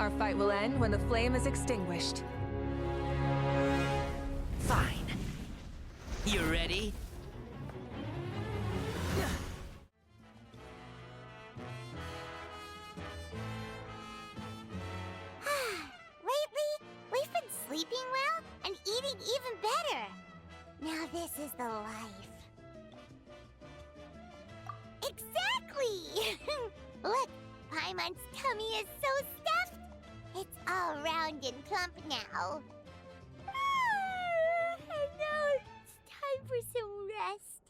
Our fight will end when the flame is extinguished. Fine. You ready? Lately, we've been sleeping well and eating even better. Now this is the life. Exactly! Look, Paimon's tummy is so stuffed. It's all round and plump now. And now it's time for some rest.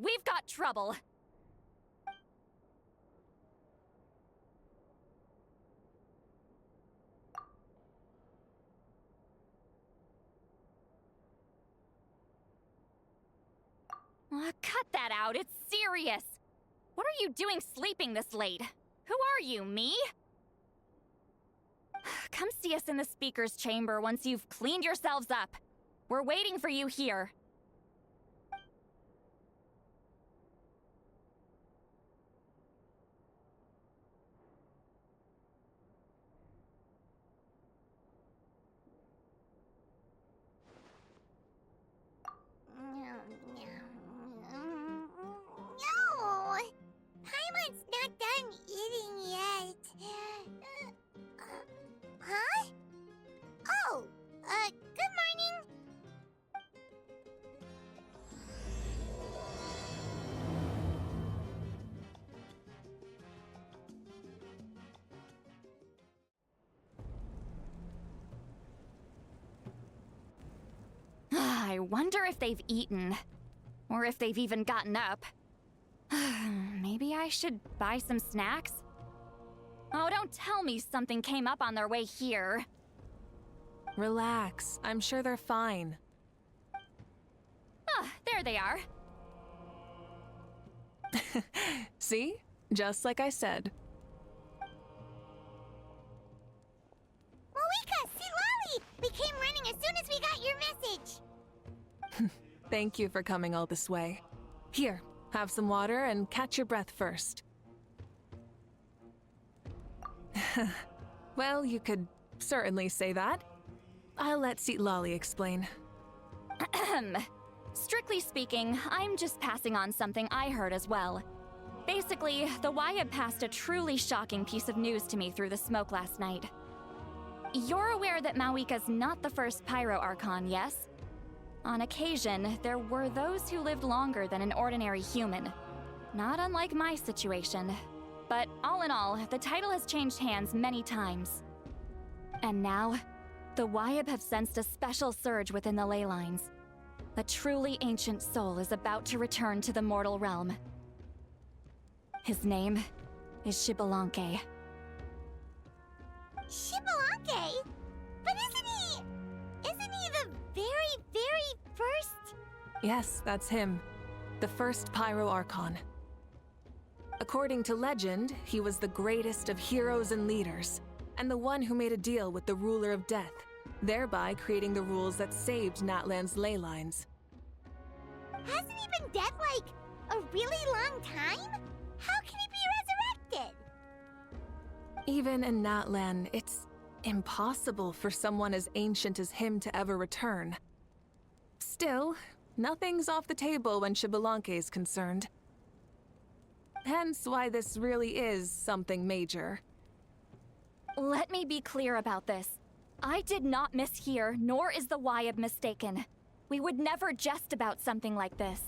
We've got trouble. Cut that out, it's serious. What are you doing sleeping this late? Who are you, me? Come see us in the speaker's chamber once you've cleaned yourselves up. We're waiting for you here. No! Paimon's not done eating yet. Huh? Oh, good morning. I wonder if they've eaten. Or if they've even gotten up. Maybe I should buy some snacks? Oh, don't tell me something came up on their way here. Relax. I'm sure they're fine. Ah, there they are. See? Just like I said. Mavuika, see Lolly! We came running as soon as we got your message. Thank you for coming all this way. Here, have some water and catch your breath first. Well, you could certainly say that. I'll let Lolly explain. Strictly speaking, I'm just passing on something I heard as well. Basically, the Wyab passed a truly shocking piece of news to me through the smoke last night. You're aware that Mavuika's not the first Pyro Archon, yes? On occasion, there were those who lived longer than an ordinary human. Not unlike my situation. But all in all, the title has changed hands many times. And now, the Wyab have sensed a special surge within the ley lines. A truly ancient soul is about to return to the mortal realm. His name is Xbalanque. Xbalanque? But isn't he the very first? Yes, that's him. The first Pyro Archon. According to legend, he was the greatest of heroes and leaders, and the one who made a deal with the ruler of death, thereby creating the rules that saved Natlan's ley lines. Hasn't he been dead like a really long time? How can he be resurrected? Even in Natlan, it's impossible for someone as ancient as him to ever return. Still, nothing's off the table when Xbalanque is concerned. Hence why this really is something major. Let me be clear about this. I did not mishear, nor is the Wyab mistaken. We would never jest about something like this.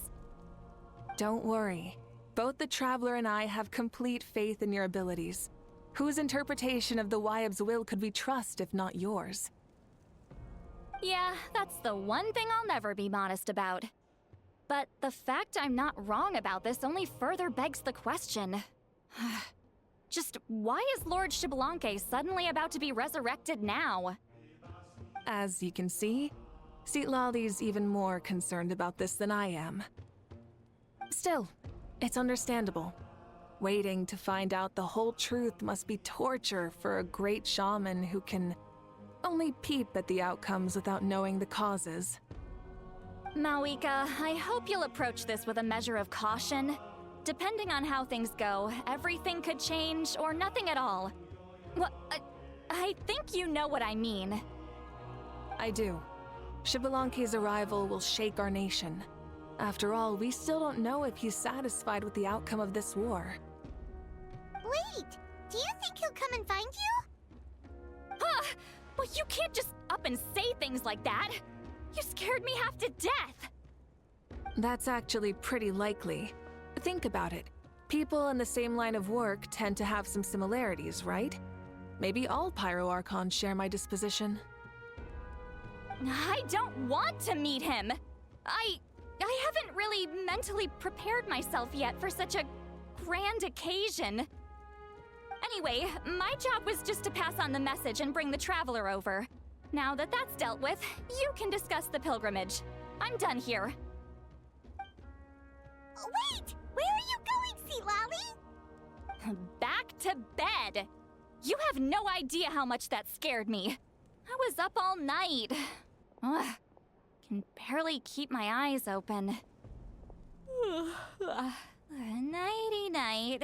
Don't worry. Both the Traveler and I have complete faith in your abilities. Whose interpretation of the Wyab's will could we trust if not yours? Yeah, that's the one thing I'll never be modest about. But the fact I'm not wrong about this only further begs the question. Just why is Lord Xbalanque suddenly about to be resurrected now? As you can see, Lolly's even more concerned about this than I am. Still, it's understandable. Waiting to find out the whole truth must be torture for a great shaman who can only peep at the outcomes without knowing the causes. Mavuika, I hope you'll approach this with a measure of caution. Depending on how things go, everything could change or nothing at all. Well, I think you know what I mean. I do. Xbalanque's arrival will shake our nation. After all, we still don't know if he's satisfied with the outcome of this war. Wait, do you think he'll come and find you? Huh! Well, you can't just up and say things like that. You scared me half to death. That's actually pretty likely. Think about it. People in the same line of work tend to have some similarities, right? Maybe all Pyro Archons share my disposition. I don't want to meet him. I haven't really mentally prepared myself yet for such a grand occasion. Anyway, my job was just to pass on the message and bring the Traveler over. Now that that's dealt with, you can discuss the pilgrimage. I'm done here. Wait! Where are you going, Sea Lolly? Back to bed. You have no idea how much that scared me. I was up all night. Ugh, can barely keep my eyes open. Nighty-night.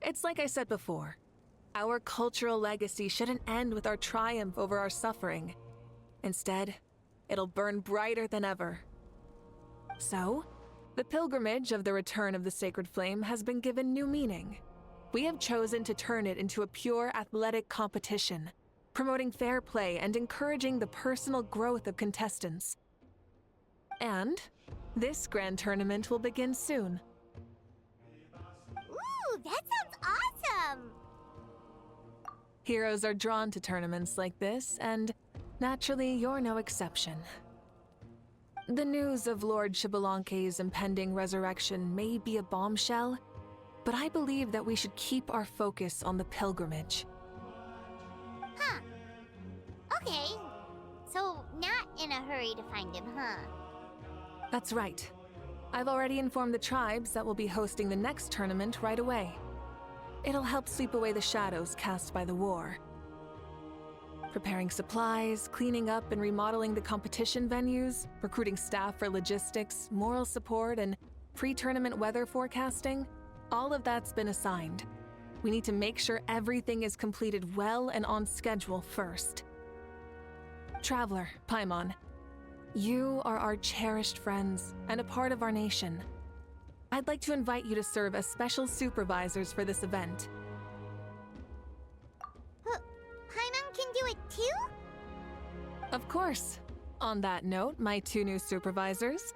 It's like I said before. Our cultural legacy shouldn't end with our triumph over our suffering. Instead, it'll burn brighter than ever. So, the pilgrimage of the return of the sacred flame has been given new meaning. We have chosen to turn it into a pure athletic competition, promoting fair play and encouraging the personal growth of contestants. And this grand tournament will begin soon. Ooh, that sounds awesome! Heroes are drawn to tournaments like this, and naturally, you're no exception. The news of Lord Xbalanque's impending resurrection may be a bombshell, but I believe that we should keep our focus on the pilgrimage. Huh. Okay. So, not in a hurry to find him, huh? That's right. I've already informed the tribes that we'll be hosting the next tournament right away. It'll help sweep away the shadows cast by the war. Preparing supplies, cleaning up and remodeling the competition venues, recruiting staff for logistics, moral support, and pre-tournament weather forecasting, all of that's been assigned. We need to make sure everything is completed well and on schedule first. Traveler, Paimon, you are our cherished friends and a part of our nation. I'd like to invite you to serve as special supervisors for this event. Paimon can do it too? Of course. On that note, my two new supervisors,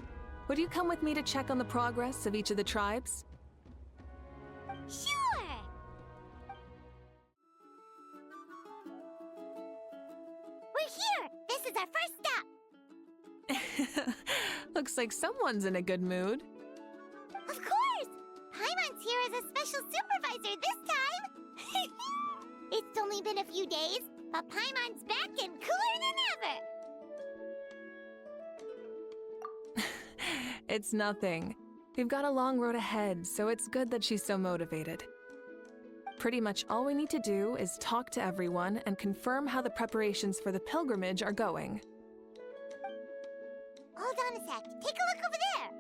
would you come with me to check on the progress of each of the tribes? Sure! We're here! This is our first stop! Looks like someone's in a good mood. Of course! Paimon's here as a special supervisor this time! It's only been a few days, but Paimon's back and cooler than ever! It's nothing. We've got a long road ahead, so it's good that she's so motivated. Pretty much all we need to do is talk to everyone and confirm how the preparations for the pilgrimage are going. Hold on a sec. Take a look over there!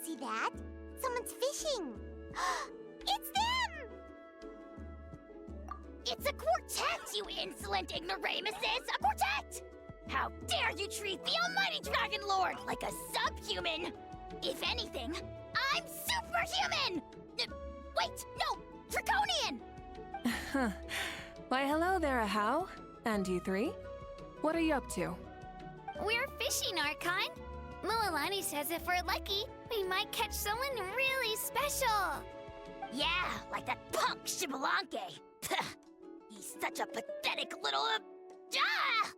See that? Someone's fishing! It's them! It's a quartet, you insolent ignoramuses! A quartet! How dare you treat the almighty Dragon Lord like a subhuman! If anything, I'm superhuman! Wait, no! Draconian! Why, hello there, Ahau. And you three? What are you up to? We're fishing, Archon. Mualani says if we're lucky, we might catch someone really special. Yeah, like that punk Xbalanque. He's such a pathetic little... Ah!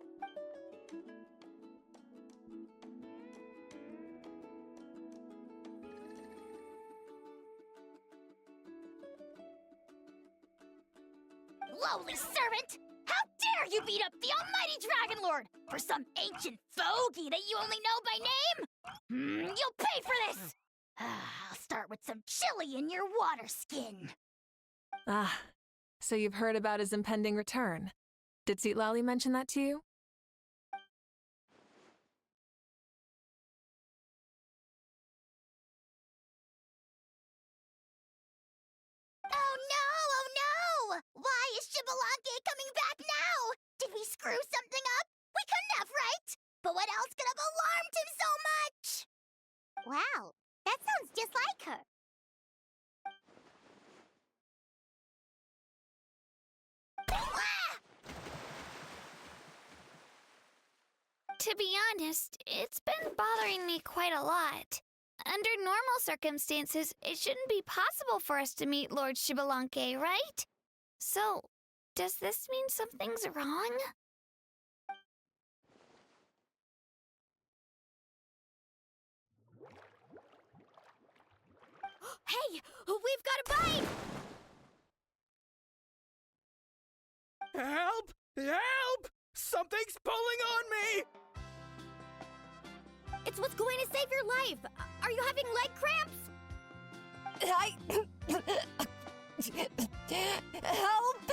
Lowly servant! How dare you beat up the almighty Dragon Lord for some ancient fogey that you only know by name? You'll pay for this! I'll start with some chili in your water skin. Ah, so you've heard about his impending return. Did Lally mention that to you? Oh no! Why is Xbalanque coming back now? Did we screw something up? We couldn't have, right? But what else could have alarmed him so much? Wow, that sounds just like her. To be honest, it's been bothering me quite a lot. Under normal circumstances, it shouldn't be possible for us to meet Lord Xbalanque, right? So, does this mean something's wrong? Hey, we've got a bite! Help! Help! Something's pulling on me! It's what's going to save your life. Are you having leg cramps? Help!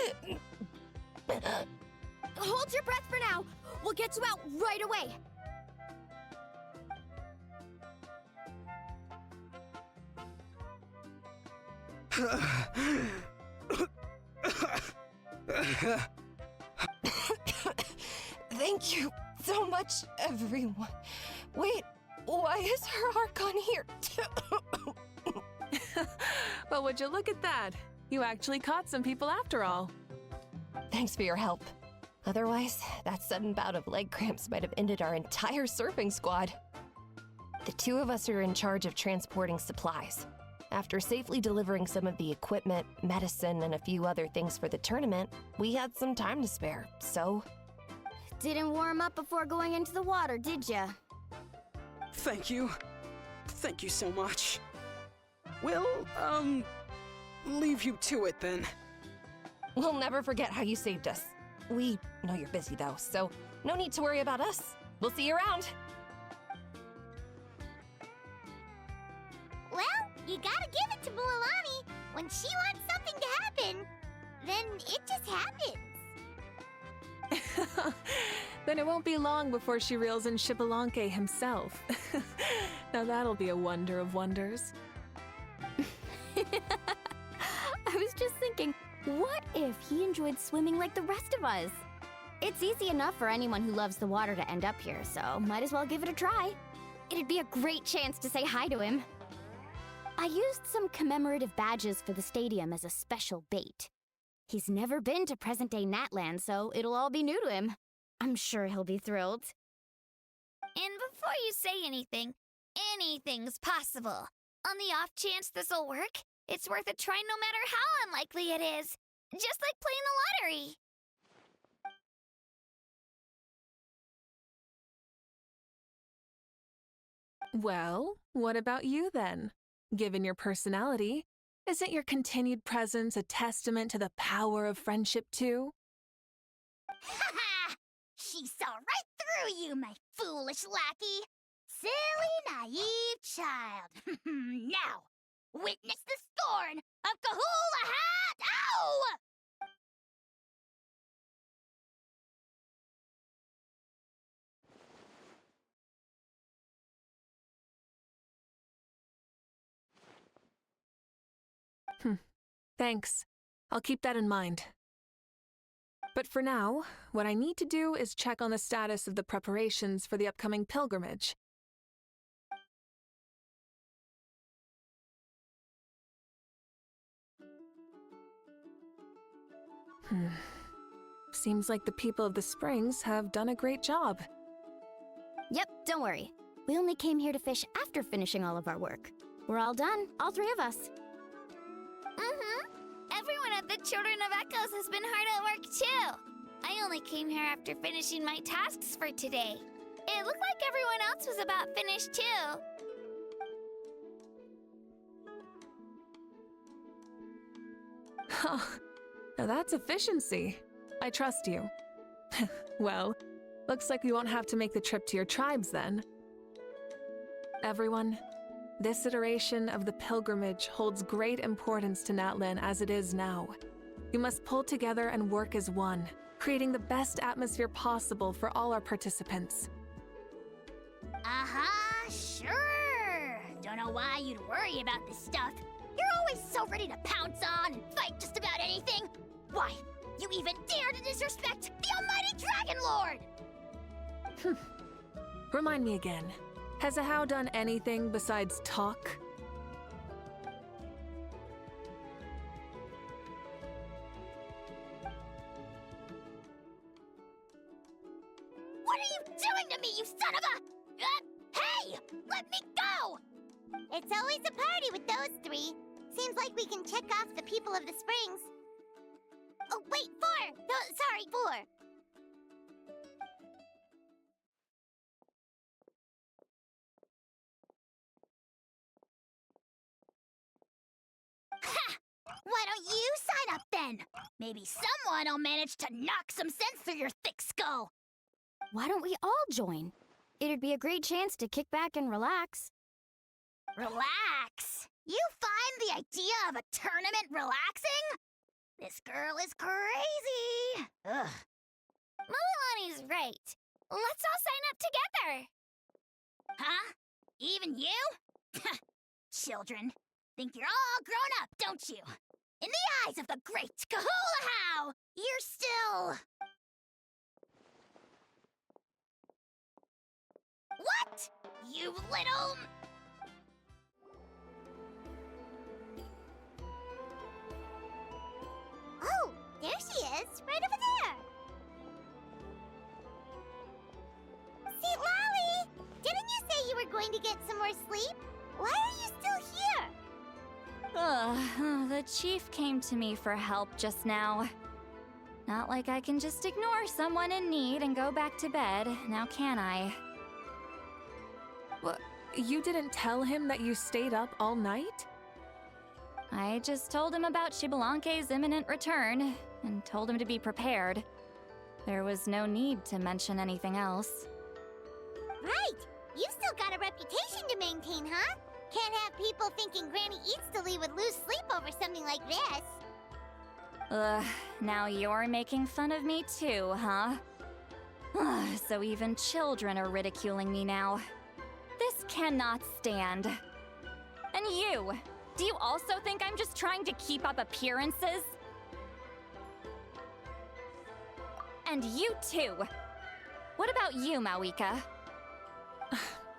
Hold your breath for now. We'll get you out right away. Thank you so much, everyone. Wait, why is her Archon here? Well, would you look at that? You actually caught some people after all. Thanks for your help. Otherwise, that sudden bout of leg cramps might have ended our entire surfing squad. The two of us are in charge of transporting supplies. After safely delivering some of the equipment, medicine, and a few other things for the tournament, we had some time to spare, so... Didn't warm up before going into the water, did ya? Thank you. Thank you so much. We'll, leave you to it then. We'll never forget how you saved us. We know you're busy though, so no need to worry about us. We'll see you around. Well, you gotta give it to Mualani. When she wants something to happen, then it just happens. Then it won't be long before she reels in Xbalanque himself. Now that'll be a wonder of wonders. I was just thinking, what if he enjoyed swimming like the rest of us? It's easy enough for anyone who loves the water to end up here, so might as well give it a try. It'd be a great chance to say hi to him. I used some commemorative badges for the stadium as a special bait. He's never been to present-day Natlan, so it'll all be new to him. I'm sure he'll be thrilled. And before you say anything, anything's possible. On the off chance this'll work, it's worth a try no matter how unlikely it is. Just like playing the lottery. Well, what about you then? Given your personality, isn't your continued presence a testament to the power of friendship too? Ha ha! She saw right through you, my foolish lackey. Silly, naive child. Now, witness the scorn of Kahula Hat! Ow! Thanks. I'll keep that in mind. But for now, what I need to do is check on the status of the preparations for the upcoming pilgrimage. Seems like the people of the Springs have done a great job. Yep, don't worry. We only came here to fish after finishing all of our work. We're all done, all three of us. Everyone at the Children of Echoes has been hard at work too. I only came here after finishing my tasks for today. It looked like everyone else was about finished too. Huh. Now that's efficiency. I trust you. Well, looks like we won't have to make the trip to your tribes then. Everyone, this iteration of the pilgrimage holds great importance to Natlan as it is now. We must pull together and work as one, creating the best atmosphere possible for all our participants. Sure. Don't know why you'd worry about this stuff. You're always so ready to pounce on and fight just about anything. Why, you even dare to disrespect the almighty Dragon Lord! Remind me again, has Ahau done anything besides talk? What are you doing to me, you son of a... hey! Let me go! It's always a party with those three. Seems like we can check off the people of the springs. Oh, wait, 4! No, sorry, 4. Ha! Why don't you sign up then? Maybe someone will manage to knock some sense through your thick skull. Why don't we all join? It'd be a great chance to kick back and relax. Relax? You find the idea of a tournament relaxing? This girl is crazy. Ugh. Mualani's right. Let's all sign up together. Huh? Even you? Children. Think you're all grown up, don't you? In the eyes of the great Kahulahau, you're still... What? You little... Oh, there she is, right over there. See, Lolly, didn't you say you were going to get some more sleep? Why are you still here? The chief came to me for help just now. Not like I can just ignore someone in need and go back to bed, now can I? What? You didn't tell him that you stayed up all night? I just told him about Xbalanque's imminent return, and told him to be prepared. There was no need to mention anything else. Right. You've still got a reputation to maintain, huh? Can't have people thinking Granny Eatstily would lose sleep over something like this. Now you're making fun of me too, huh? So even children are ridiculing me now. This cannot stand. And you! Do you also think I'm just trying to keep up appearances? And you too! What about you, Mavuika?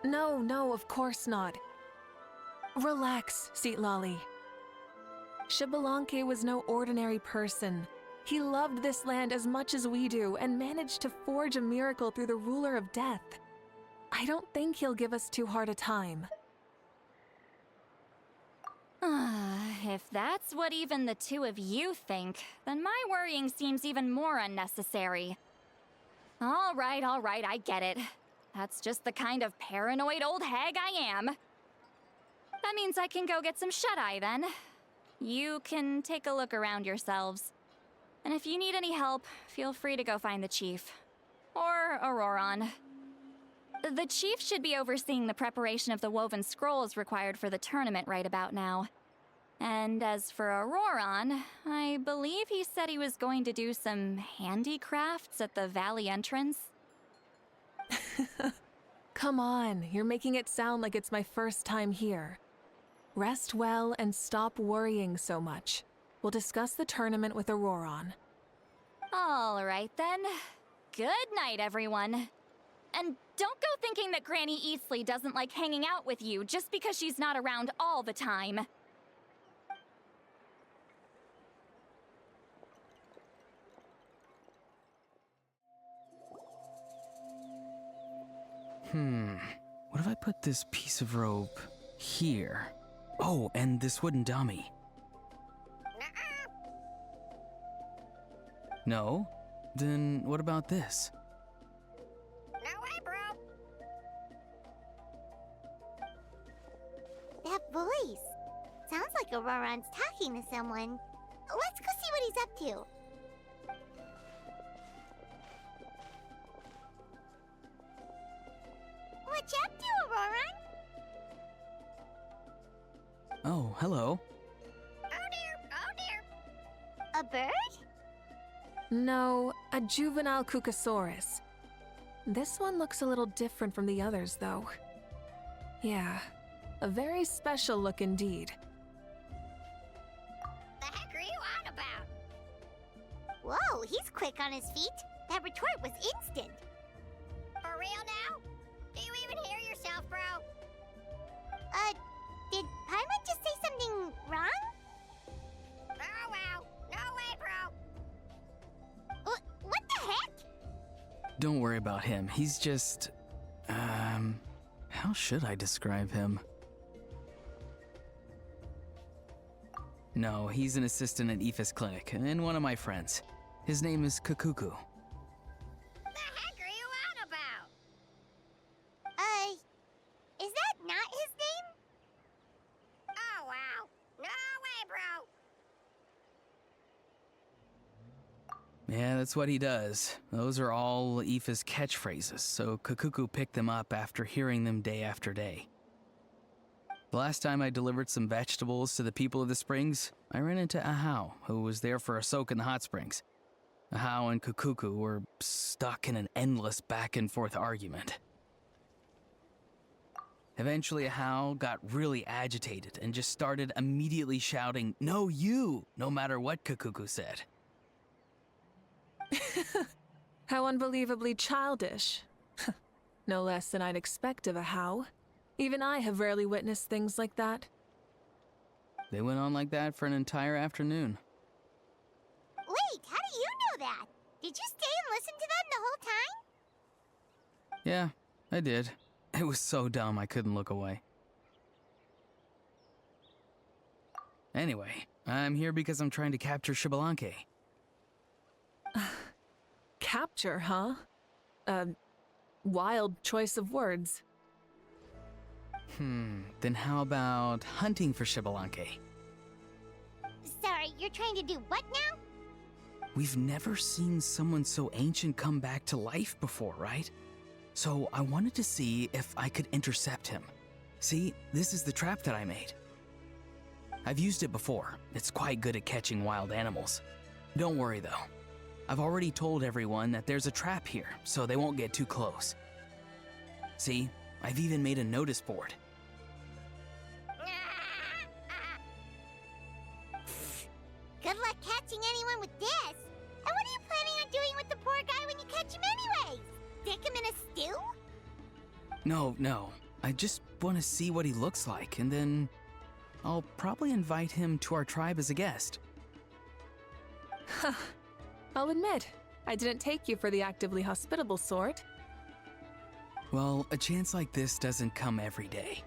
No, of course not. Relax, Lolly. Xbalanque was no ordinary person. He loved this land as much as we do and managed to forge a miracle through the ruler of death. I don't think he'll give us too hard a time. If that's what even the two of you think, then my worrying seems even more unnecessary. All right, I get it. That's just the kind of paranoid old hag I am. That means I can go get some shut-eye then. You can take a look around yourselves. And if you need any help, feel free to go find the chief. Or Auroron. The chief should be overseeing the preparation of the woven scrolls required for the tournament right about now. And as for Auroron, I believe he said he was going to do some handicrafts at the valley entrance. Come on, you're making it sound like it's my first time here. Rest well and stop worrying so much. We'll discuss the tournament with Auroron. All right then. Good night, everyone. And don't go thinking that Granny Eatsley doesn't like hanging out with you just because she's not around all the time. What if I put this piece of rope here? Oh, and this wooden dummy. No? Then what about this? No way, bro. That voice. Sounds like Auroron's talking to someone. Let's go see what he's up to. catch up to, Auroran? Oh, hello. Oh dear. A bird? No, a juvenile Cucosaurus. This one looks a little different from the others, though. Yeah, a very special look indeed. The heck are you on about? Whoa, he's quick on his feet. That retort was instant. For real now? Do you even hear yourself, bro? Did Paimon just say something wrong? Oh wow. No way, bro. What the heck? Don't worry about him. He's just... how should I describe him? No, he's an assistant at Aoife's clinic, and one of my friends. His name is Kukuku. The heck are you on about? Is that not his name? Oh wow. No way, bro. Yeah, that's what he does. Those are all Aoife's catchphrases, so Kukuku picked them up after hearing them day after day. The last time I delivered some vegetables to the people of the springs, I ran into Ahau, who was there for a soak in the hot springs. Ahau and Kukuku were stuck in an endless back-and-forth argument. Eventually, Ahau got really agitated and just started immediately shouting, "No, you!" no matter what Kukuku said. How unbelievably childish. No less than I'd expect of a How. Even I have rarely witnessed things like that. They went on like that for an entire afternoon. Wait, how do you know that? Did you stay and listen to them the whole time? Yeah, I did. It was so dumb I couldn't look away. Anyway, I'm here because I'm trying to capture Xbalanque. Capture, huh? Wild choice of words. Then how about hunting for Xbalanque? Sorry, you're trying to do what now? We've never seen someone so ancient come back to life before, right? So I wanted to see if I could intercept him. See, this is the trap that I made. I've used it before. It's quite good at catching wild animals. Don't worry though. I've already told everyone that there's a trap here, so they won't get too close. See, I've even made a notice board. Good luck catching anyone with this. And what are you planning on doing with the poor guy when you catch him anyways? Stick him in a stew? No. I just want to see what he looks like, and then I'll probably invite him to our tribe as a guest. I'll admit, I didn't take you for the actively hospitable sort. Well, a chance like this doesn't come every day.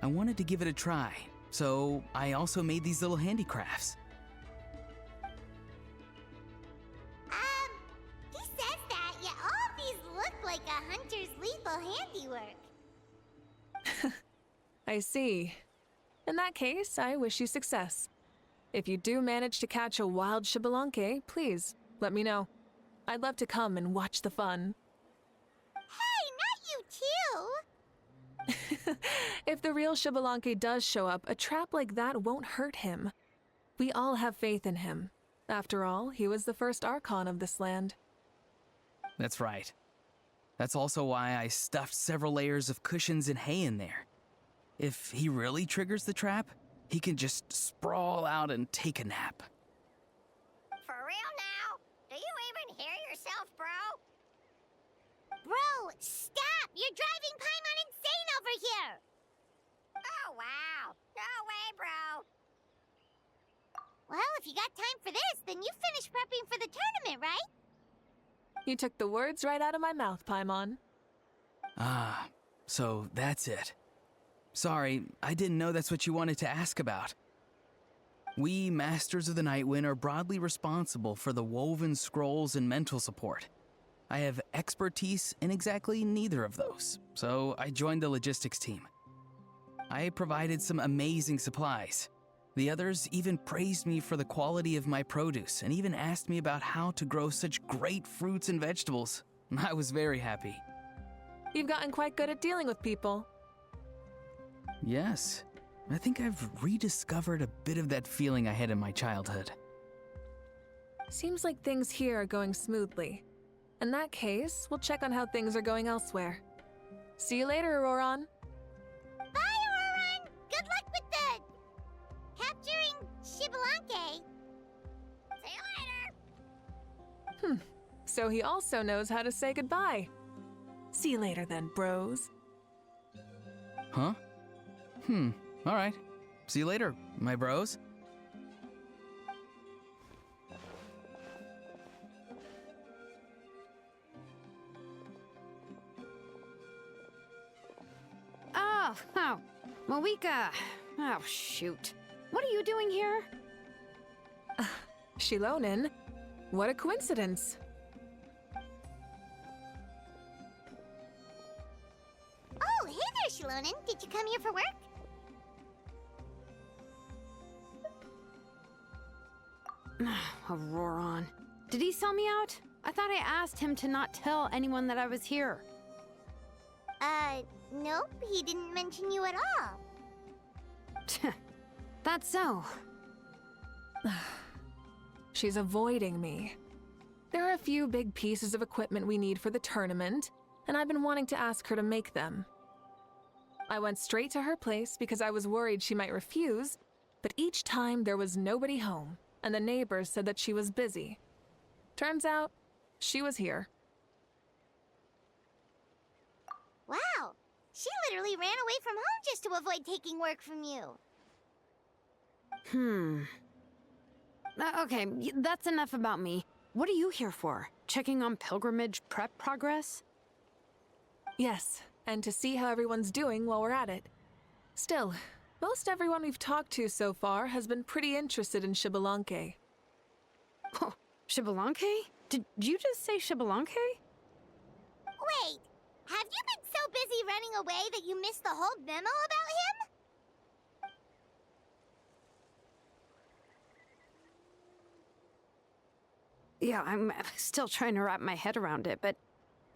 I wanted to give it a try, so I also made these little handicrafts. He says that, yet all of these look like a hunter's lethal handiwork. I see. In that case, I wish you success. If you do manage to catch a wild Xbalanque, please, let me know. I'd love to come and watch the fun. Hey, not you too! If the real Xbalanque does show up, a trap like that won't hurt him. We all have faith in him. After all, he was the first Archon of this land. That's right. That's also why I stuffed several layers of cushions and hay in there. If he really triggers the trap, he can just sprawl out and take a nap. For real now? Do you even hear yourself, bro? Bro, stop! You're driving Paimon insane over here! Oh wow. No way, bro. Well, if you got time for this, then you finished prepping for the tournament, right? You took the words right out of my mouth, Paimon. Ah, so that's it. Sorry, I didn't know that's what you wanted to ask about. We, Masters of the Nightwind, are broadly responsible for the woven scrolls and mental support. I have expertise in exactly neither of those, so I joined the logistics team. I provided some amazing supplies. The others even praised me for the quality of my produce and even asked me about how to grow such great fruits and vegetables. I was very happy. You've gotten quite good at dealing with people. Yes, I think I've rediscovered a bit of that feeling I had in my childhood. Seems like things here are going smoothly. In that case, we'll check on how things are going elsewhere. See you later, Auroron. Bye, Auroron! Good luck with the... capturing Xbalanque. See you later! So he also knows how to say goodbye. See you later then, bros. Huh? Alright. See you later, my bros. Oh, Mavuika. Oh, shoot. What are you doing here? Shilonin? What a coincidence. Oh, hey there, Shilonin. Did you come here for work? Auroron. Did he sell me out? I thought I asked him to not tell anyone that I was here. Nope, he didn't mention you at all. That's so. She's avoiding me. There are a few big pieces of equipment we need for the tournament, and I've been wanting to ask her to make them. I went straight to her place because I was worried she might refuse, but each time there was nobody home, and the neighbors said that she was busy. Turns out, she was here. Wow, she literally ran away from home just to avoid taking work from you. Okay, that's enough about me. What are you here for? Checking on pilgrimage prep progress? Yes, and to see how everyone's doing while we're at it. Still, most everyone we've talked to so far has been pretty interested in Xbalanque. Oh, Xbalanque? Did you just say Xbalanque? Wait, have you been so busy running away that you missed the whole memo about him? Yeah, I'm still trying to wrap my head around it, but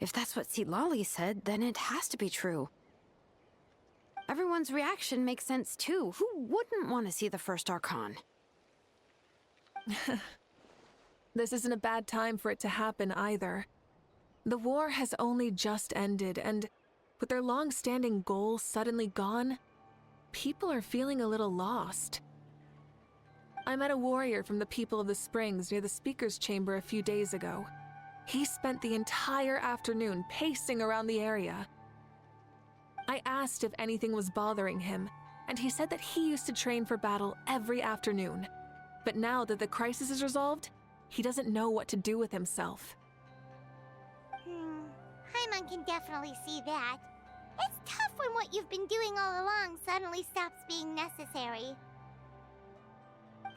if that's what Lolly said, then it has to be true. Everyone's reaction makes sense too. Who wouldn't want to see the first Archon? This isn't a bad time for it to happen either. The war has only just ended, and with their long-standing goal suddenly gone, people are feeling a little lost. I met a warrior from the People of the Springs near the Speaker's Chamber a few days ago. He spent the entire afternoon pacing around the area. I asked if anything was bothering him, and he said that he used to train for battle every afternoon. But now that the crisis is resolved, he doesn't know what to do with himself. Paimon can definitely see that. It's tough when what you've been doing all along suddenly stops being necessary.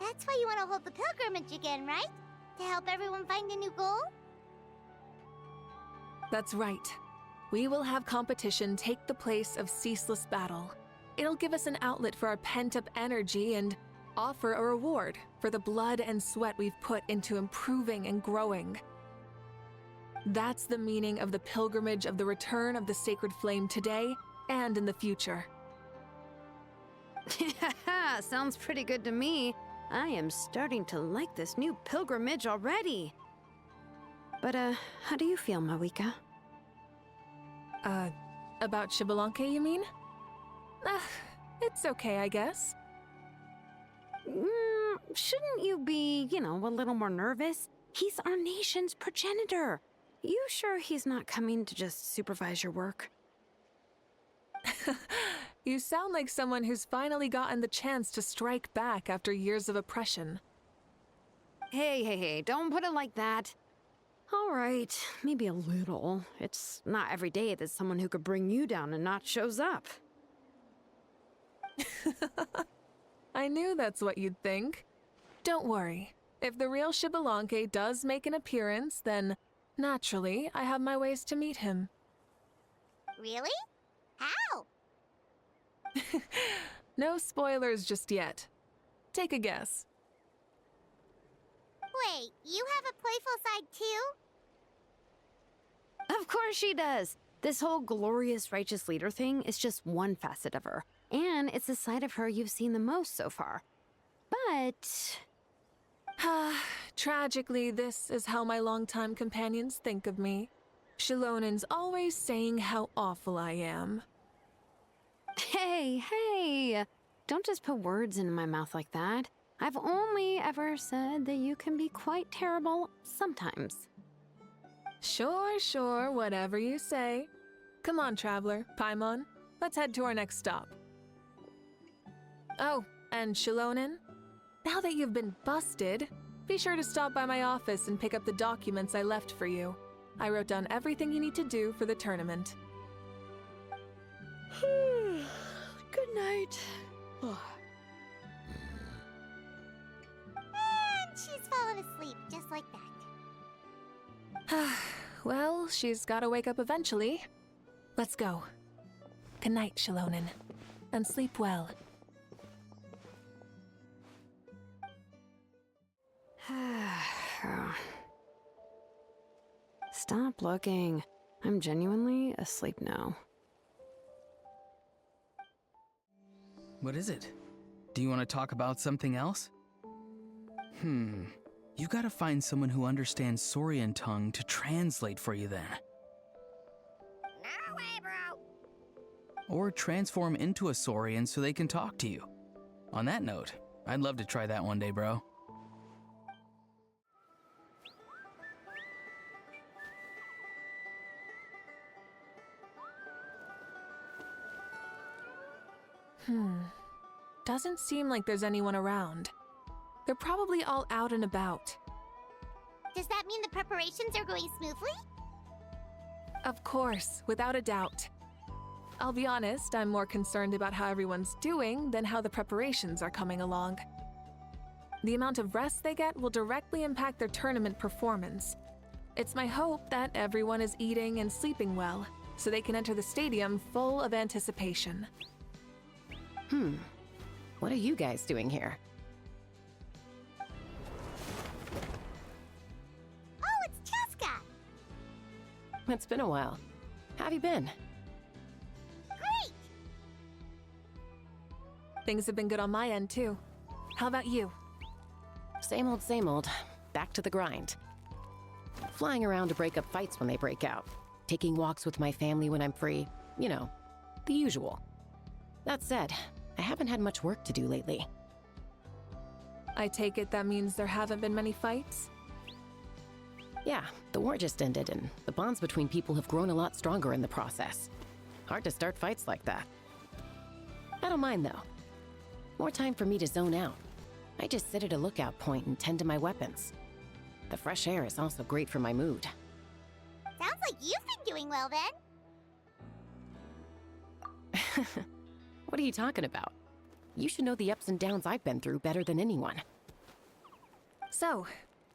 That's why you want to hold the pilgrimage again, right? To help everyone find a new goal? That's right. We will have competition take the place of ceaseless battle. It'll give us an outlet for our pent-up energy and offer a reward for the blood and sweat we've put into improving and growing. That's the meaning of the pilgrimage of the return of the sacred flame today and in the future. Sounds pretty good to me. I am starting to like this new pilgrimage already. But, how do you feel, Mavuika? About Xbalanque, you mean? It's okay, I guess. Shouldn't you be, a little more nervous? He's our nation's progenitor. You sure he's not coming to just supervise your work? You sound like someone who's finally gotten the chance to strike back after years of oppression. Hey, don't put it like that. All right, maybe a little. It's not every day that someone who could bring you down a notch shows up. I knew that's what you'd think. Don't worry. If the real Xbalanque does make an appearance, then, naturally, I have my ways to meet him. Really? How? No spoilers just yet. Take a guess. Wait, you have a playful side too? Of course she does. This whole glorious righteous leader thing is just one facet of her, and it's the side of her you've seen the most so far. But... Tragically, this is how my longtime companions think of me. Shilonen's always saying how awful I am. Hey! Don't just put words in my mouth like that. I've only ever said that you can be quite terrible sometimes. Sure, whatever you say. Come on, Traveler, Paimon, let's head to our next stop. Oh, and Shilonen, now that you've been busted, be sure to stop by my office and pick up the documents I left for you. I wrote down everything you need to do for the tournament. Good night. And she's fallen asleep just like that. Well, she's gotta wake up eventually. Let's go. Good night, Shilonen, and sleep well. Stop looking. I'm genuinely asleep now. What is it? Do you want to talk about something else? You gotta find someone who understands Saurian tongue to translate for you then. No way, bro. Or transform into a Saurian so they can talk to you. On that note, I'd love to try that one day, bro. Doesn't seem like there's anyone around. They're probably all out and about. Does that mean the preparations are going smoothly? Of course, without a doubt. I'll be honest, I'm more concerned about how everyone's doing than how the preparations are coming along. The amount of rest they get will directly impact their tournament performance. It's my hope that everyone is eating and sleeping well, so they can enter the stadium full of anticipation. What are you guys doing here? Oh, it's Chaska! It's been a while. How have you been? Great! Things have been good on my end, too. How about you? Same old. Back to the grind. Flying around to break up fights when they break out. Taking walks with my family when I'm free. You know, the usual. That said, I haven't had much work to do lately. I take it that means there haven't been many fights? Yeah, the war just ended, and the bonds between people have grown a lot stronger in the process. Hard to start fights like that. I don't mind, though. More time for me to zone out. I just sit at a lookout point and tend to my weapons. The fresh air is also great for my mood. Sounds like you've been doing well then. What are you talking about? You should know the ups and downs I've been through better than anyone. So,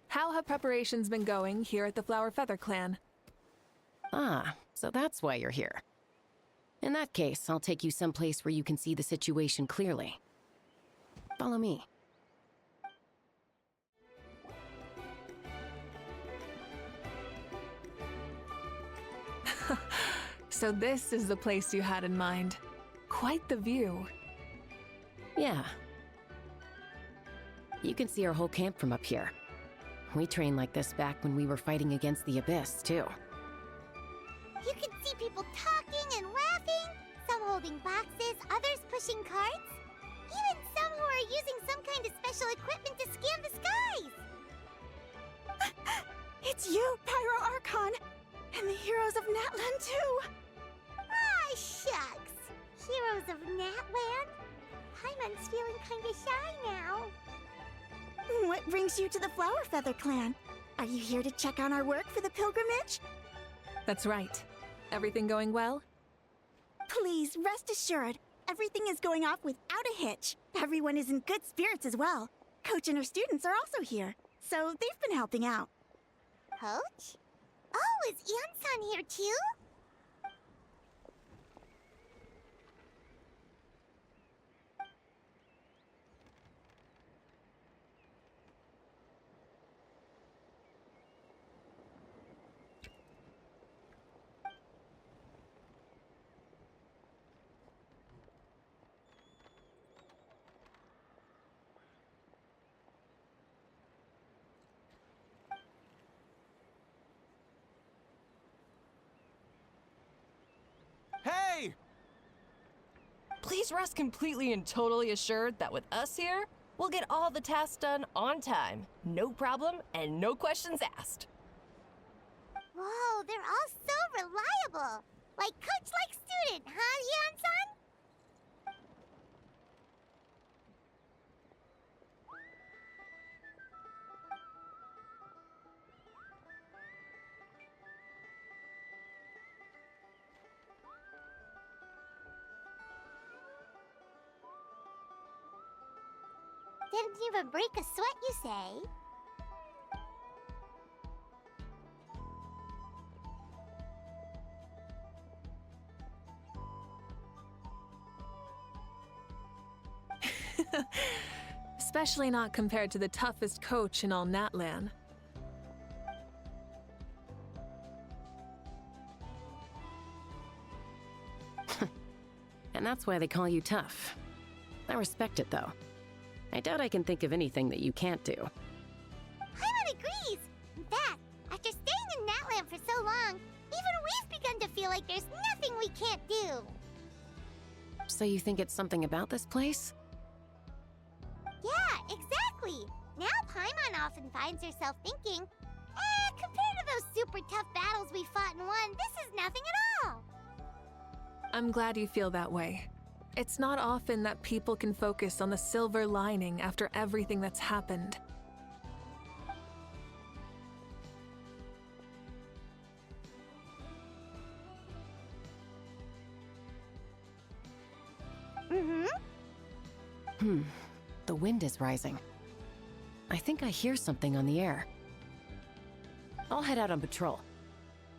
how have preparations been going here at the Flower Feather Clan? Ah, so that's why you're here. In that case, I'll take you someplace where you can see the situation clearly. Follow me. So this is the place you had in mind. Quite the view. Yeah. You can see our whole camp from up here. We trained like this back when we were fighting against the Abyss, too. You can see people talking and laughing, some holding boxes, others pushing carts, even some who are using some kind of special equipment to scan the skies. It's you, Pyro Archon, and the heroes of Natlan too. Ah, shucks. Heroes of Natlan? Paimon's feeling kinda shy now. What brings you to the Flower Feather Clan? Are you here to check on our work for the pilgrimage? That's right. Everything going well? Please, rest assured, everything is going off without a hitch. Everyone is in good spirits as well. Coach and her students are also here, so they've been helping out. Coach? Oh, is Ian-san here too? Hey! Please rest completely and totally assured that with us here, we'll get all the tasks done on time. No problem and no questions asked. Whoa, they're all so reliable. Like coach like student, huh, Hyun-san? Didn't even break a sweat, you say? Especially not compared to the toughest coach in all Natlan. And that's why they call you tough. I respect it, though. I doubt I can think of anything that you can't do. Paimon agrees! In fact, after staying in Natlan for so long, even we've begun to feel like there's nothing we can't do. So you think it's something about this place? Yeah, exactly! Now Paimon often finds herself thinking, compared to those super tough battles we fought and won, this is nothing at all! I'm glad you feel that way. It's not often that people can focus on the silver lining after everything that's happened. The wind is rising. I think I hear something on the air. I'll head out on patrol.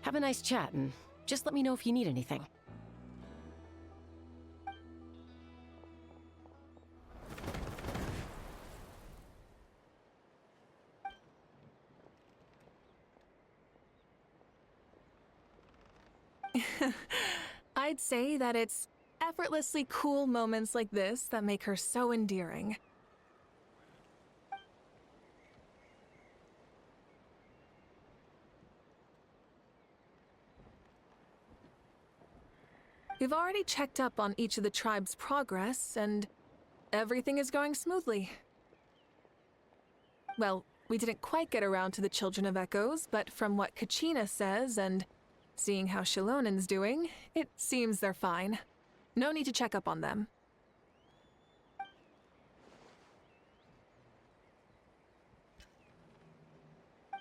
Have a nice chat and just let me know if you need anything. I'd say that it's effortlessly cool moments like this that make her so endearing. We've already checked up on each of the tribe's progress, and everything is going smoothly. Well, we didn't quite get around to the Children of Echoes, but from what Kachina says and seeing how Shilonen's doing, it seems they're fine. No need to check up on them.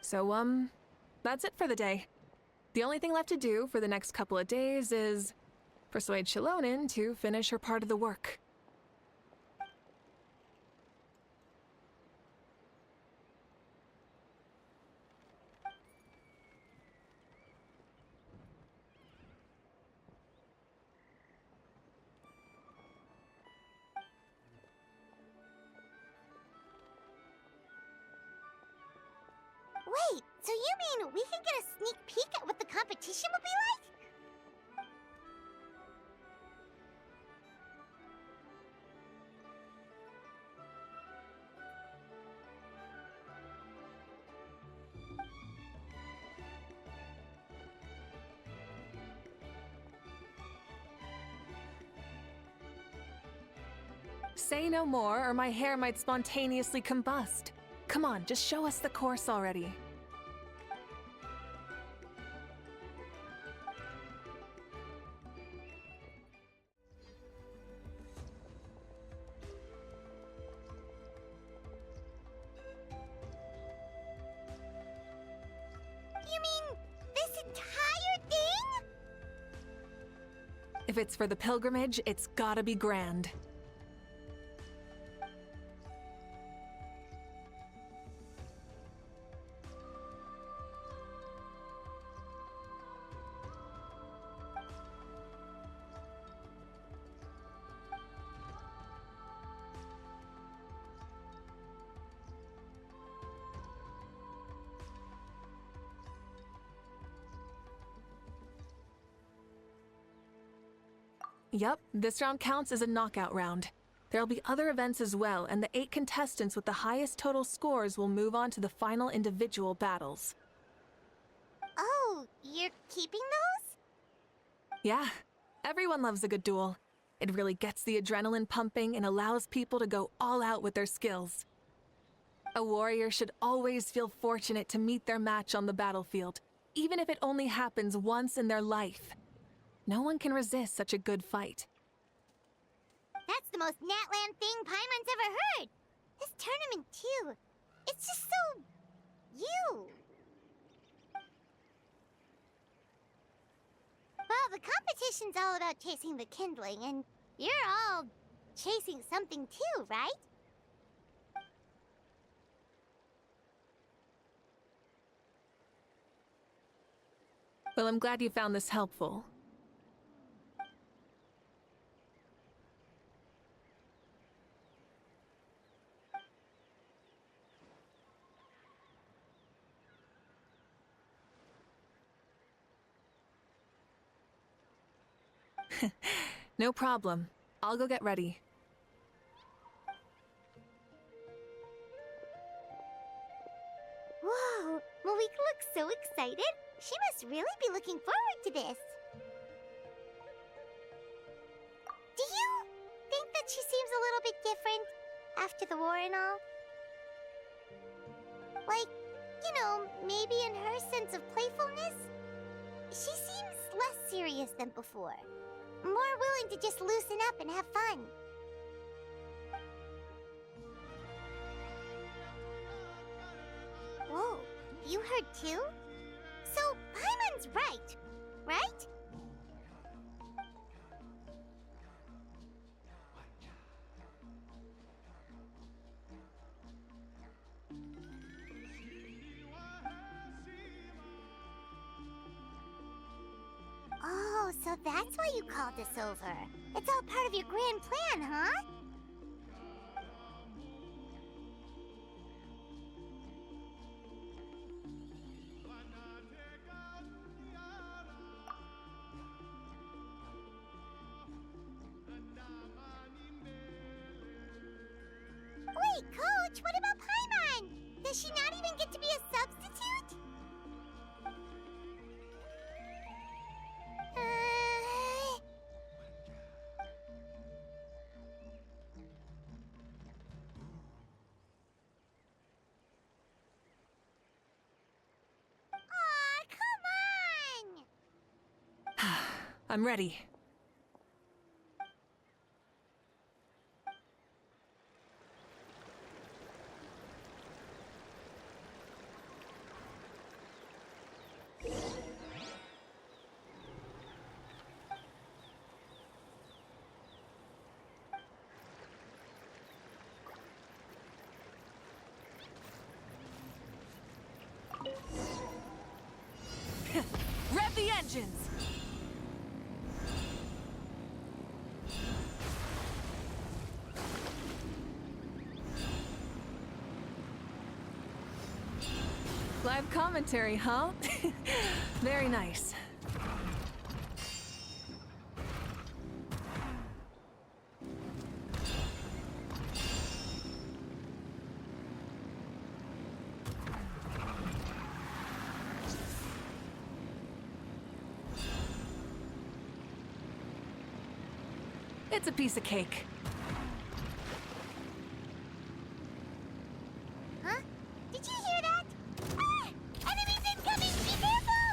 So, that's it for the day. The only thing left to do for the next couple of days is persuade Shilonen to finish her part of the work. Wait, so you mean we can get a sneak peek at what the competition will be like? Say no more, or my hair might spontaneously combust. Come on, just show us the course already. You mean this entire thing? If it's for the pilgrimage, it's gotta be grand. Yup, this round counts as a knockout round. There'll be other events as well, and the 8 contestants with the highest total scores will move on to the final individual battles. Oh, you're keeping those? Yeah, Everyone loves a good duel. It really gets the adrenaline pumping and allows people to go all out with their skills. A warrior should always feel fortunate to meet their match on the battlefield, even if it only happens once in their life. No one can resist such a good fight. That's the most Natlan thing Paimon's ever heard. This tournament, too. It's just so... you. Well, the competition's all about chasing the kindling, and you're all chasing something too, right? Well, I'm glad you found this helpful. No problem. I'll go get ready. Whoa, Mavuika looks so excited. She must really be looking forward to this. Do you think that she seems a little bit different after the war and all? Like, you know, maybe in her sense of playfulness? She seems less serious than before. More willing to just loosen up and have fun. Whoa, you heard too? So, Paimon's right, right? Oh, so that's why you called this over. It's all part of your grand plan, huh? Wait, Coach, what about Paimon? Does she not even get to be a substitute? Aw, come on! I'm ready. Rev the engines! Live commentary, huh? Very nice. It's a piece of cake. Huh? Did you hear that? Ah! Enemies incoming! Be careful!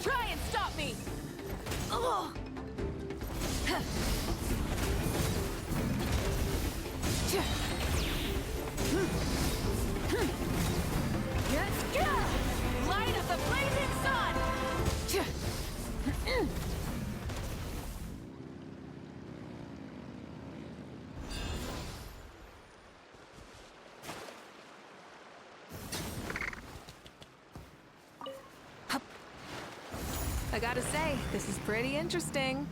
Try and stop me! Ugh. Light of the blazing sun! I gotta say, this is pretty interesting.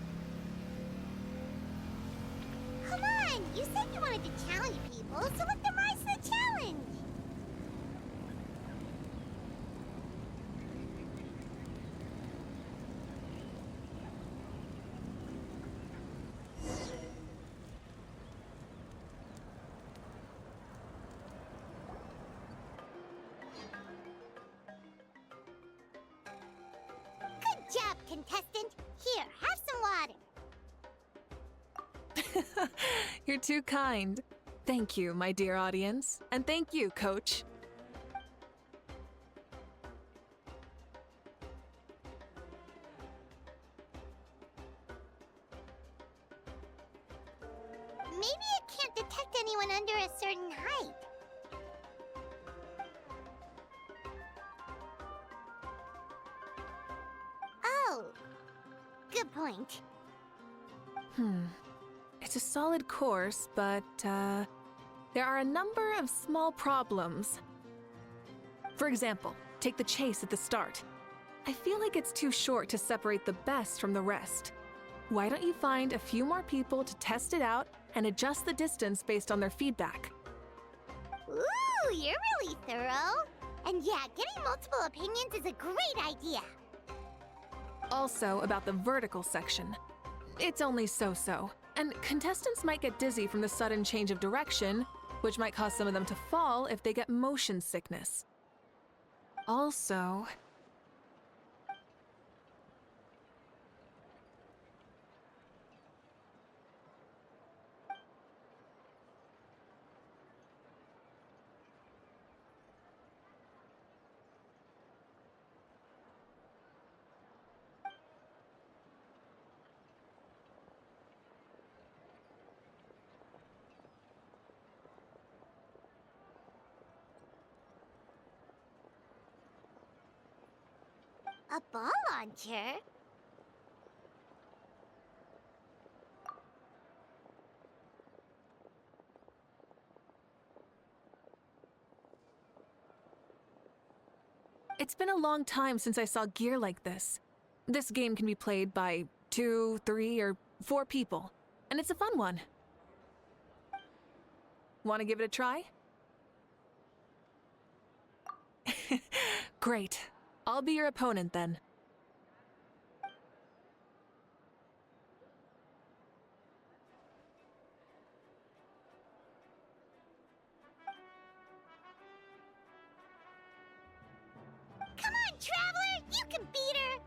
Come on! You said you wanted to challenge people, so let them rise to the challenge! contestant. Here, have some water. You're too kind. Thank you, my dear audience. And thank you, Coach. Maybe it can't detect anyone under a certain height. Oh, good point. It's a solid course, but, there are a number of small problems. For example, take the chase at the start. I feel like it's too short to separate the best from the rest. Why don't you find a few more people to test it out and adjust the distance based on their feedback? Ooh, you're really thorough. And yeah, getting multiple opinions is a great idea. Also, about the vertical section. It's only so-so, and contestants might get dizzy from the sudden change of direction, which might cause some of them to fall if they get motion sickness. Also, A ball launcher? it's been a long time since I saw gear like this. This game can be played by 2, 3, or 4 people, and it's a fun one. Want to give it a try? Great. I'll be your opponent then. Come on, Traveler! You can beat her!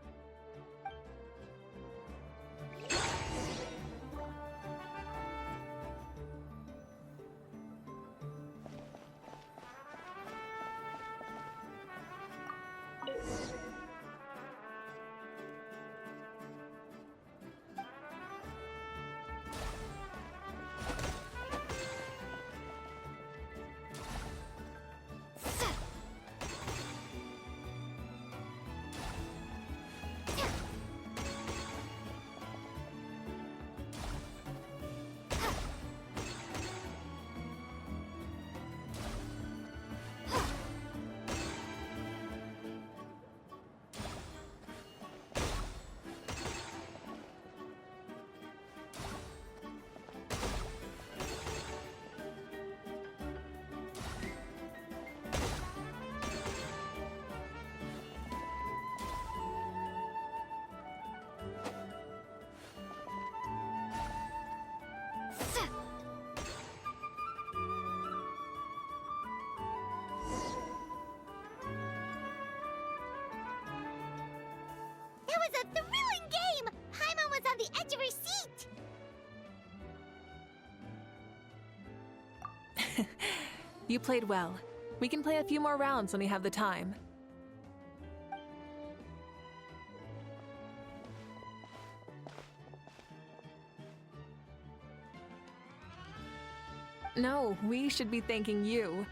That was a thrilling game! Paimon was on the edge of her seat! You played well. We can play a few more rounds when we have the time. No, we should be thanking you.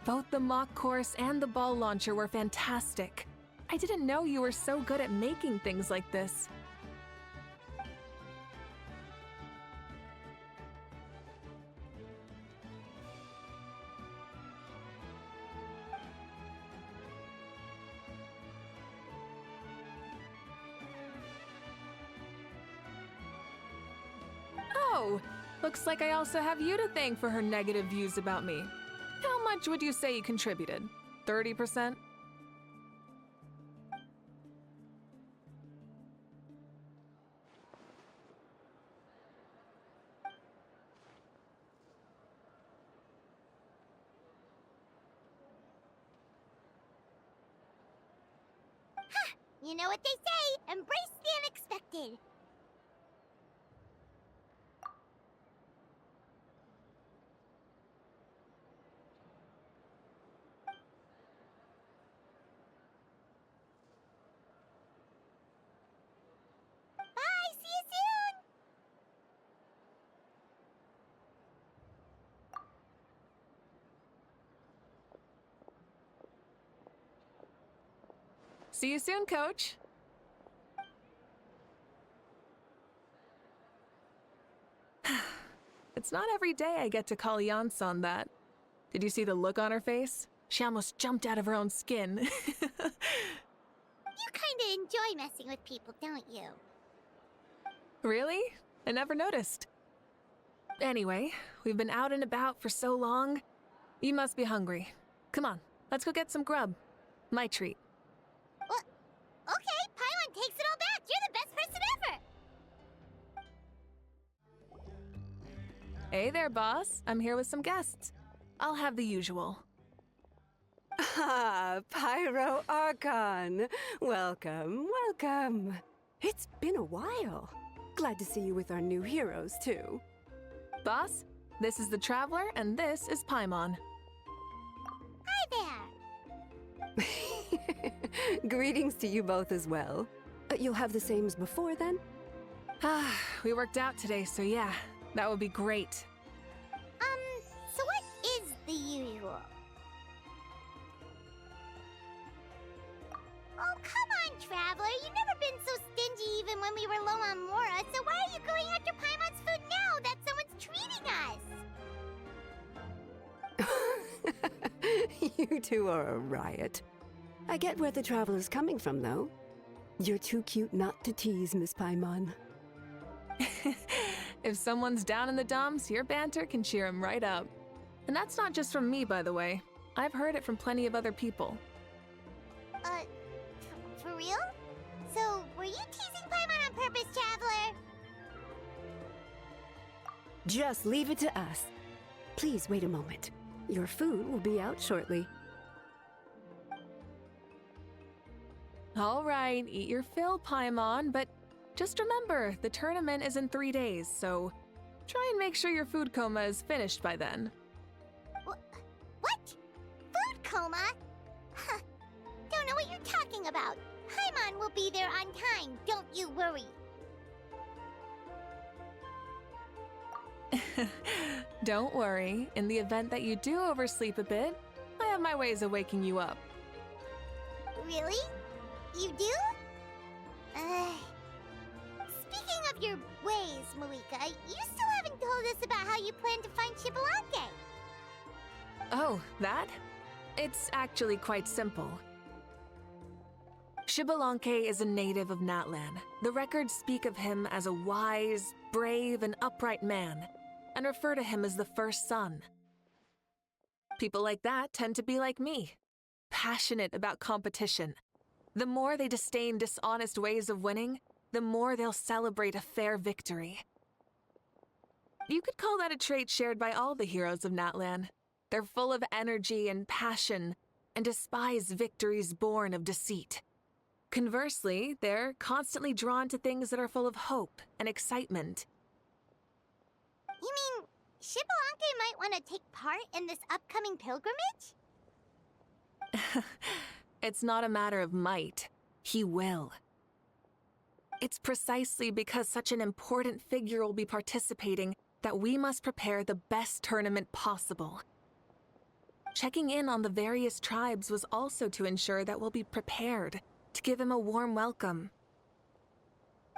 Both the mock course and the ball launcher were fantastic. I didn't know you were so good at making things like this. Oh, looks like I also have you to thank for her negative views about me. How much would you say you contributed? 30%? You know what they say, embrace the unexpected. Bye, see you soon! See you soon, Coach. It's not every day I get to call Yansan that. Did you see the look on her face? She almost jumped out of her own skin. You kinda enjoy messing with people, don't you? Really? I never noticed. Anyway, we've been out and about for so long. You must be hungry. Come on, let's go get some grub. My treat. What? Okay, Paimon takes it all back. You're the best person ever. Hey there, boss. I'm here with some guests. I'll have the usual. Ah, Pyro Archon. Welcome, welcome. It's been a while. Glad to see you with our new heroes, too. Boss, this is the Traveler, and this is Paimon. Hi there. Greetings to you both as well. You'll have the same as before, then? Ah, we worked out today, so yeah, that would be great. So what is the usual? Oh, come on, Traveler. You've never been so stingy even when we were low on Mora, so why are you going after Paimon's food now that someone's treating us? You two are a riot. I get where the Traveler's coming from, though. You're too cute not to tease, Miss Paimon. If someone's down in the dumps, your banter can cheer him right up. And that's not just from me, by the way. I've heard it from plenty of other people. For real? So, were you teasing Paimon on purpose, Traveler? Just leave it to us. Please wait a moment. Your food will be out shortly. All right, eat your fill, Paimon, but just remember, the tournament is in 3 days, so try and make sure your food coma is finished by then. What? Food coma? Huh. Don't know what you're talking about. Paimon will be there on time, don't you worry. Don't worry, in the event that you do oversleep a bit, I have my ways of waking you up. Really? You do? Speaking of your ways, Mavuika, you still haven't told us about how you plan to find Xbalanque. Oh, that? It's actually quite simple. Xbalanque is a native of Natlan. The records speak of him as a wise, brave, and upright man, and refer to him as the first son. People like that tend to be like me, passionate about competition. The more they disdain dishonest ways of winning, the more they'll celebrate a fair victory. You could call that a trait shared by all the heroes of Natlan. They're full of energy and passion, and despise victories born of deceit. Conversely, they're constantly drawn to things that are full of hope and excitement. You mean Xbalanque might want to take part in this upcoming pilgrimage? It's not a matter of might. He will. It's precisely because such an important figure will be participating that we must prepare the best tournament possible. Checking in on the various tribes was also to ensure that we'll be prepared to give him a warm welcome.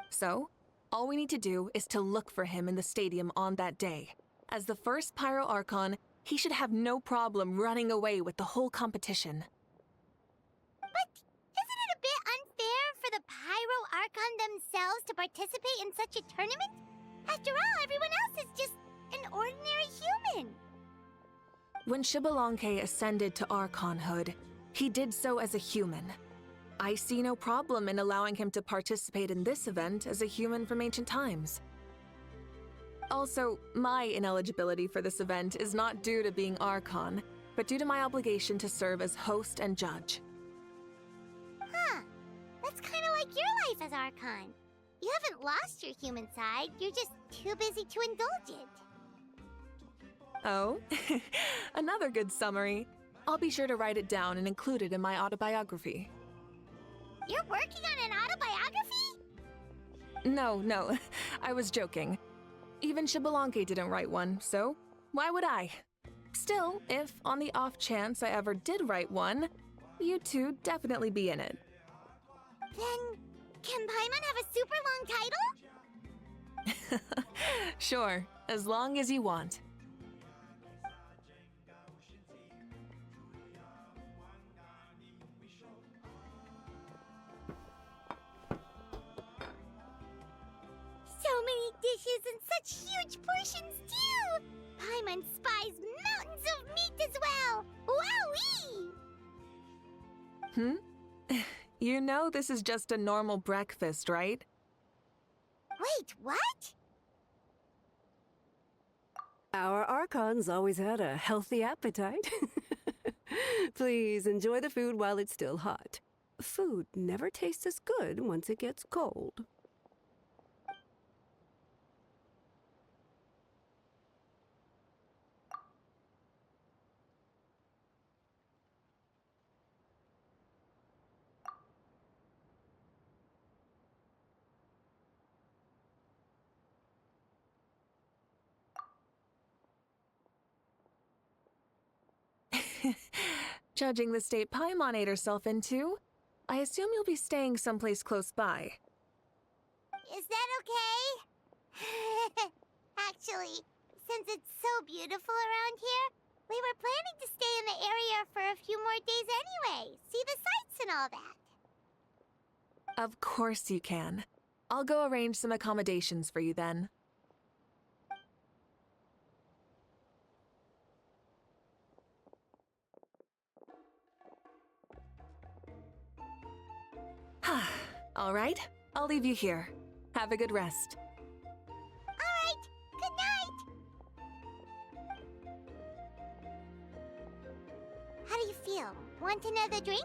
So, all we need to do is to look for him in the stadium on that day. As the first Pyro Archon, he should have no problem running away with the whole competition. But isn't it a bit unfair for the Pyro Archon themselves to participate in such a tournament? After all, everyone else is just an ordinary human. When Xbalanque ascended to Archonhood, he did so as a human. I see no problem in allowing him to participate in this event as a human from ancient times. Also, my ineligibility for this event is not due to being Archon, but due to my obligation to serve as host and judge. Huh. That's kind like your life as Archon? You haven't lost your human side, you're just too busy to indulge it. Oh, another good summary. I'll be sure to write it down and include it in my autobiography. You're working on an autobiography? No, I was joking. Even Xbalanque didn't write one, so why would I? Still, if on the off chance I ever did write one, you two definitely be in it. Then, can Paimon have a super long title? Sure, as long as you want. So many dishes and such huge portions, too! Paimon spies mountains of meat as well! Wowee! You know this is just a normal breakfast, right? Wait, what? Our Archon's always had a healthy appetite. Please enjoy the food while it's still hot. Food never tastes as good once it gets cold. Judging the state Paimon ate herself into, I assume you'll be staying someplace close by. Is that okay? Actually, since it's so beautiful around here, we were planning to stay in the area for a few more days anyway. See the sights and all that. Of course you can. I'll go arrange some accommodations for you then. All right, I'll leave you here. Have a good rest. All right, good night. How do you feel? Want another drink?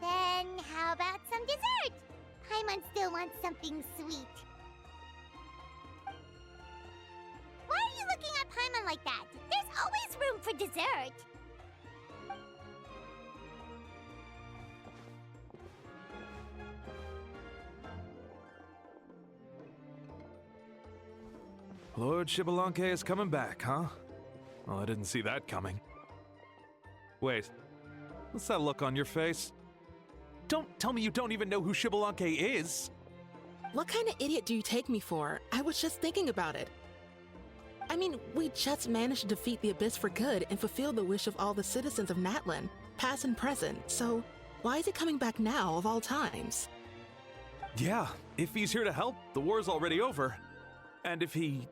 Then how about some dessert? Paimon still wants something sweet. Why are you looking at Paimon like that? There's always room for dessert. Lord Xbalanque is coming back, huh? Well, I didn't see that coming. Wait, what's that look on your face? Don't tell me you don't even know who Xbalanque is! What kind of idiot do you take me for? I was just thinking about it. I mean, we just managed to defeat the Abyss for good and fulfill the wish of all the citizens of Natlan, past and present, so why is he coming back now of all times? Yeah, if he's here to help, the war's already over. And if he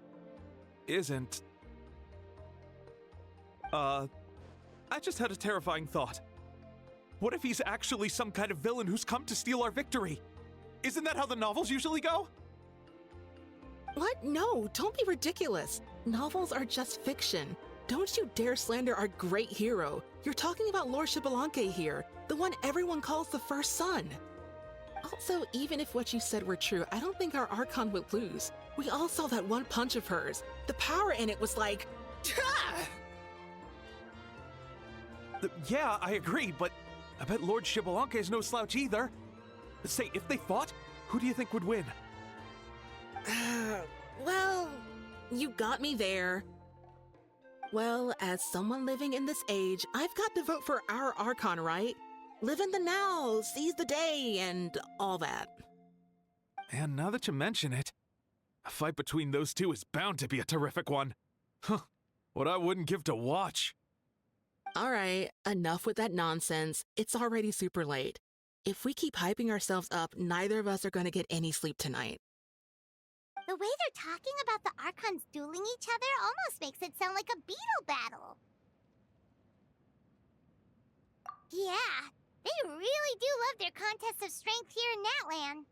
isn't... I just had a terrifying thought. What if he's actually some kind of villain who's come to steal our victory? Isn't that how the novels usually go? What? No, don't be ridiculous. Novels are just fiction. Don't you dare slander our great hero. You're talking about Lord Xbalanque here, the one everyone calls the first son. Also, even if what you said were true, I don't think our Archon would lose. We all saw that one punch of hers. The power in it was like... Yeah, I agree, but I bet Lord Xbalanque is no slouch either. Say, if they fought, who do you think would win? Well, you got me there. Well, as someone living in this age, I've got to vote for our Archon, right? Live in the now, seize the day, and all that. And now that you mention it, a fight between those two is bound to be a terrific one. Huh, what I wouldn't give to watch. All right, enough with that nonsense. It's already super late. If we keep hyping ourselves up, neither of us are going to get any sleep tonight. The way they're talking about the Archons dueling each other almost makes it sound like a beetle battle. Yeah, they really do love their contests of strength here in Natlan.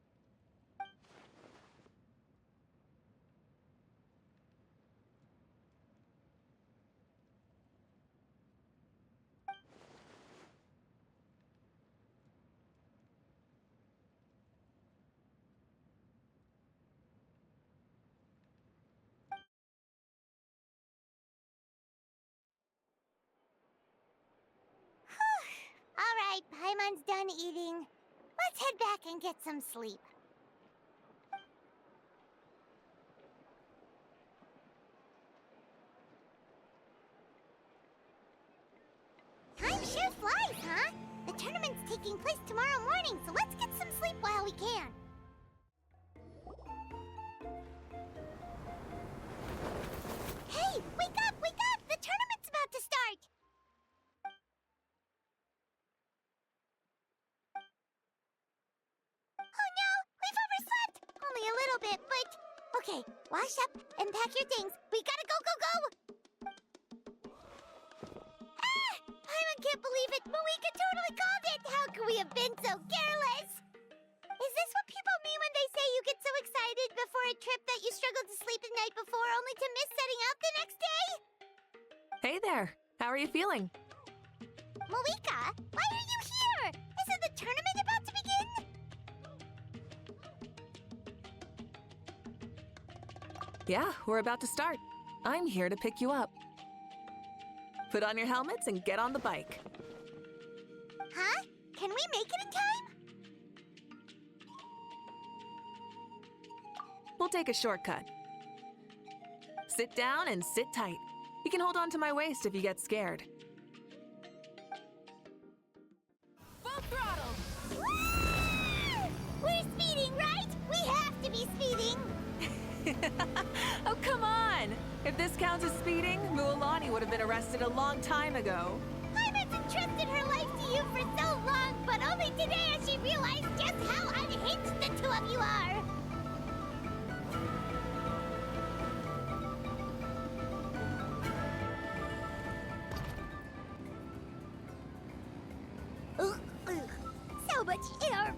All right, Paimon's done eating. Let's head back and get some sleep. Time sure flies, huh? The tournament's taking place tomorrow morning, so let's get some sleep while we can. Hey, wake up, wake up! The tournament's about to start! Oh no, we've overslept! Only a little bit, but... Okay, wash up and pack your things. We gotta go, go, go! Ah! I can't believe it! Mavuika totally called it! How could we have been so careless? Is this what people mean when they say you get so excited before a trip that you struggled to sleep the night before only to miss setting out the next day? Hey there. How are you feeling? Mavuika, why are you here? Isn't the tournament about to begin? Yeah, we're about to start. I'm here to pick you up. Put on your helmets and get on the bike. Huh? Can we make it in time? We'll take a shortcut. Sit down and sit tight. You can hold on to my waist if you get scared. Full throttle! Woo! We're speeding, right? We have to be speeding! Oh, come on! If this counts as speeding, Mualani would have been arrested a long time ago. Paimon's entrusted her life to you for so long, but only today has she realized just how unhinged the two of you are! So much air!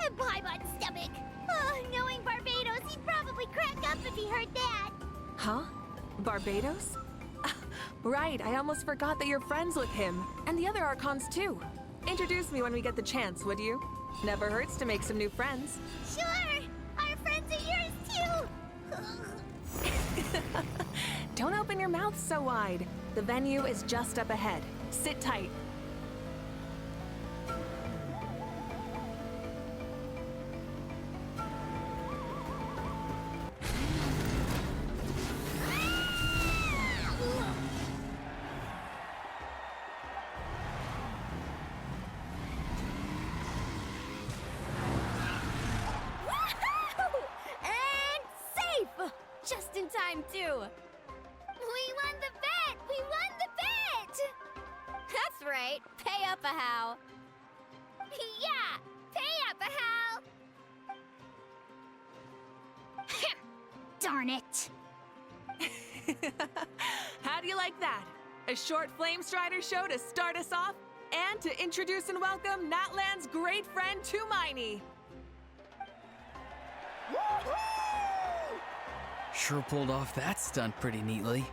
And Paimon's stomach! Oh, knowing Barbados, he'd probably crack up if he heard that! Huh? Barbados? Right, I almost forgot that you're friends with him. And the other Archons, too. Introduce me when we get the chance, would you? Never hurts to make some new friends. Sure! Our friends are yours, too! Don't open your mouth so wide. The venue is just up ahead. Sit tight. Just in time, too. We won the bet! We won the bet! That's right. Pay up a how. Yeah! Pay up a how! Darn it! How do you like that? A short Flame Strider show to start us off, and to introduce and welcome Natlan's great friend Tumaini. Sure pulled off that stunt pretty neatly.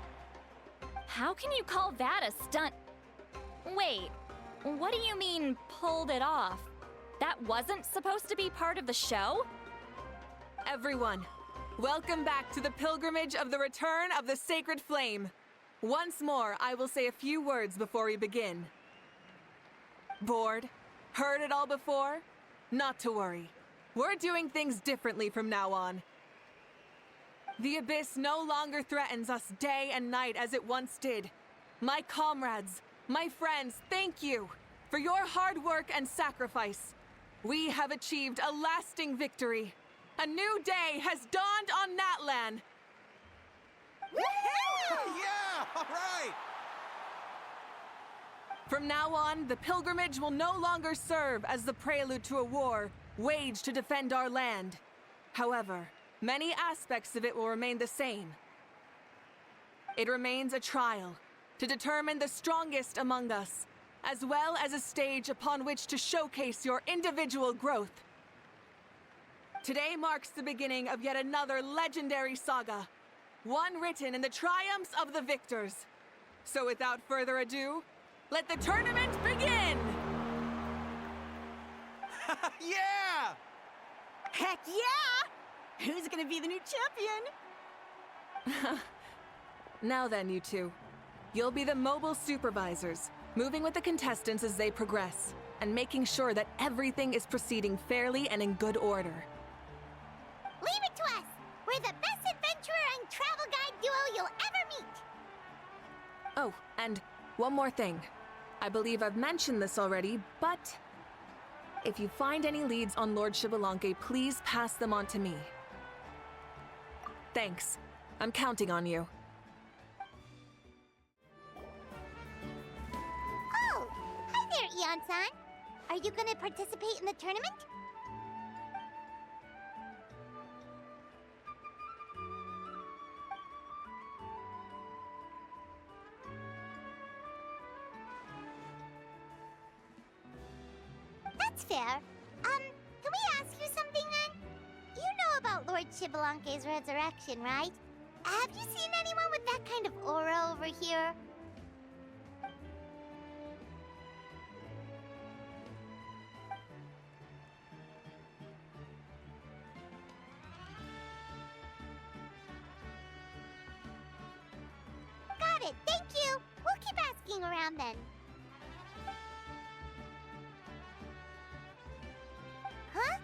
How can you call that a stunt? Wait, what do you mean, pulled it off? That wasn't supposed to be part of the show? Everyone, welcome back to the pilgrimage of the return of the sacred flame. Once more, I will say a few words before we begin. Bored? Heard it all before? Not to worry. We're doing things differently from now on. The abyss no longer threatens us day and night as it once did. My comrades, my friends, thank you for your hard work and sacrifice. We have achieved a lasting victory. A new day has dawned on Natlan. Yeah, all right! From now on, the pilgrimage will no longer serve as the prelude to a war waged to defend our land. However, many aspects of it will remain the same. It remains a trial to determine the strongest among us, as well as a stage upon which to showcase your individual growth. Today marks the beginning of yet another legendary saga, one written in the triumphs of the victors. So without further ado, let the tournament begin! Yeah! Heck yeah! Who's gonna be the new champion? Now then, you two. You'll be the mobile supervisors, moving with the contestants as they progress, and making sure that everything is proceeding fairly and in good order. Leave it to us! We're the best adventurer and travel guide duo you'll ever meet! Oh, and one more thing. I believe I've mentioned this already, but if you find any leads on Lord Xbalanque, please pass them on to me. Thanks. I'm counting on you. Oh! Hi there, Eon-san! Are you gonna participate in the tournament? That's fair. Can we ask you something then? You know about Lord Xbalanque's resurrection, right? Have you seen anyone with that kind of aura over here? Got it, thank you! We'll keep asking around then. Huh?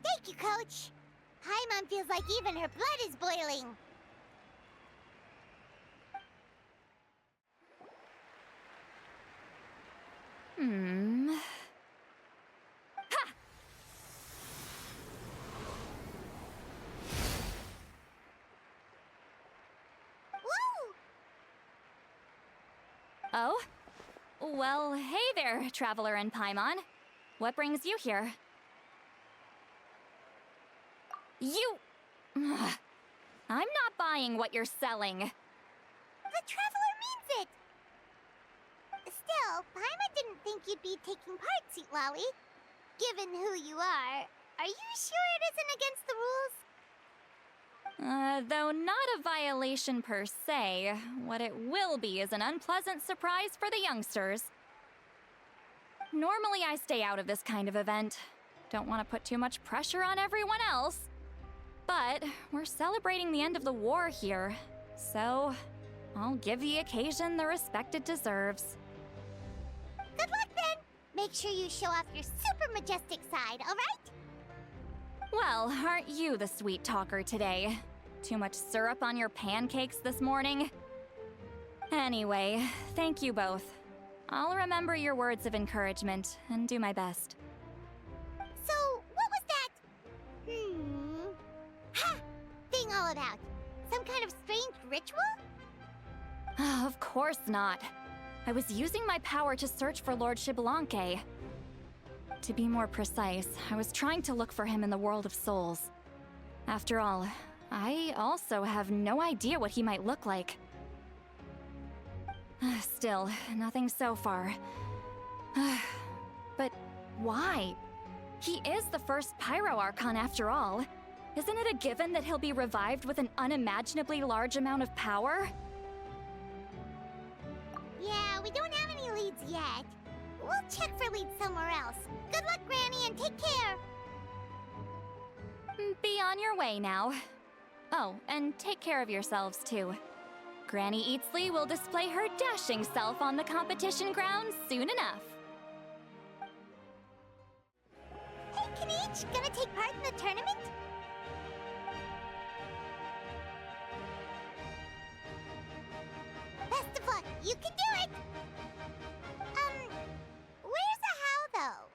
Thank you, Coach. Paimon feels like even her blood is boiling. Ha! Woo! Oh? Well, hey there, Traveler and Paimon. What brings you here? You... Ugh. I'm not buying what you're selling. The Traveler means it! Still, Paimon didn't think you'd be taking part, Sweet Lolly. Given who you are you sure it isn't against the rules? Though not a violation per se, what it will be is an unpleasant surprise for the youngsters. Normally I stay out of this kind of event. Don't want to put too much pressure on everyone else. But we're celebrating the end of the war here, so I'll give the occasion the respect it deserves. Good luck then! Make sure you show off your super majestic side, alright? Well, aren't you the sweet talker today? Too much syrup on your pancakes this morning? Anyway, thank you both. I'll remember your words of encouragement and do my best. So, what was that? Ha! Thing all about? Some kind of strange ritual? Of course not. I was using my power to search for Lord Xbalanque. To be more precise, I was trying to look for him in the world of souls. After all, I also have no idea what he might look like. Still, nothing so far. But why? He is the first Pyro Archon after all. Isn't it a given that he'll be revived with an unimaginably large amount of power? Yeah, we don't have any leads yet. We'll check for leads somewhere else. Good luck, Granny, and take care! Be on your way now. Oh, and take care of yourselves too. Granny Eatsley will display her dashing self on the competition grounds soon enough. Hey, Kinich, gonna take part in the tournament? Best of luck, you can do it! Where's the how, though?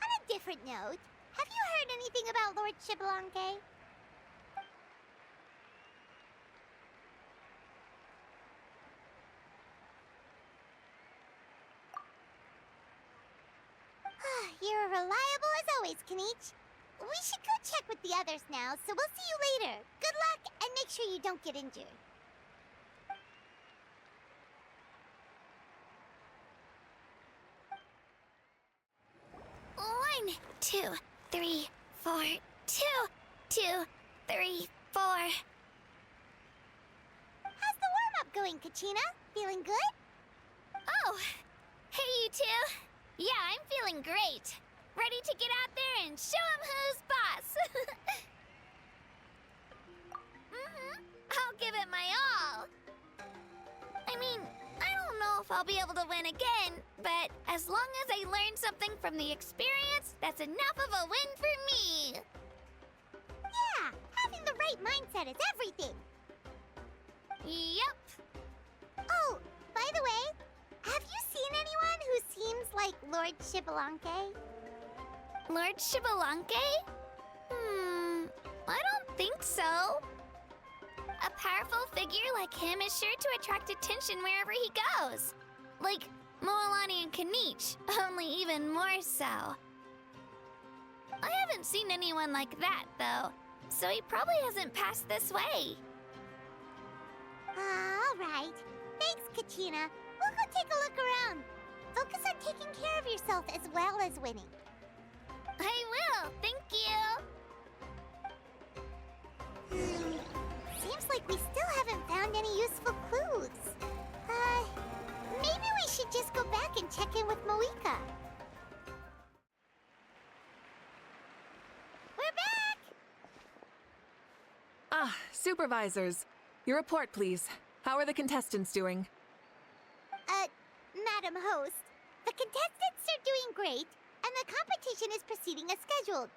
On a different note, have you heard anything about Lord Xbalanque? You're reliable as always, Kinich. we should go check with the others now, so we'll see you later. Good luck, and make sure you don't get injured. 1, 2, 3, 4, 2, 2, 3, 4. How's the warm-up going, Kachina? Feeling good? Oh, hey you two. Yeah, I'm feeling great. Ready to get out there and show 'em who's boss. I'll give it my all. I mean, I don't know if I'll be able to win again, but as long as I learn something from the experience, that's enough of a win for me. Yeah, having the right mindset is everything. Yep. Oh, by the way, have you seen anyone who seems like Lord Xbalanque? Lord Xbalanque? I don't think so. A powerful figure like him is sure to attract attention wherever he goes. Like Moalani and Kanich, only even more so. I haven't seen anyone like that, though, so he probably hasn't passed this way. All right. Thanks, Kachina. We'll go take a look around. Focus on taking care of yourself as well as winning. I will, thank you. Seems like we still haven't found any useful clues. Maybe we should just go back and check in with Mavuika. We're back! Ah, supervisors. Your report, please. How are the contestants doing? Madam Host, the contestants are doing great, and the competition is proceeding as scheduled.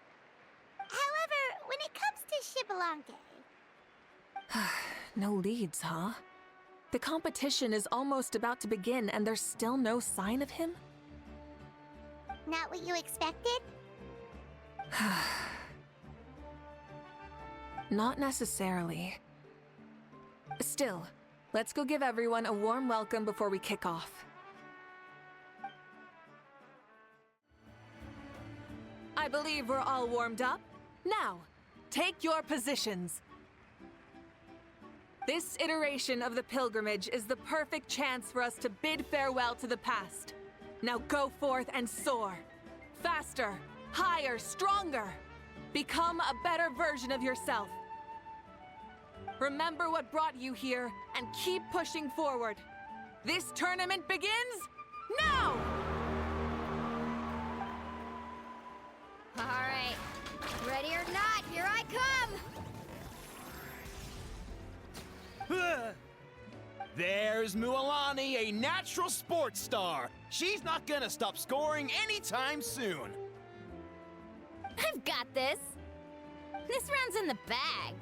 However, when it comes to Xbalanque... No leads, huh? The competition is almost about to begin, and there's still no sign of him? Not what you expected? Not necessarily. Still, let's go give everyone a warm welcome before we kick off. I believe we're all warmed up. Now, take your positions. This iteration of the pilgrimage is the perfect chance for us to bid farewell to the past. Now go forth and soar. Faster, higher, stronger. Become a better version of yourself. Remember what brought you here and keep pushing forward. This tournament begins now! All right. Ready or not, here I come! There's Moalani, a natural sports star. She's not gonna stop scoring anytime soon. I've got this. This round's in the bag.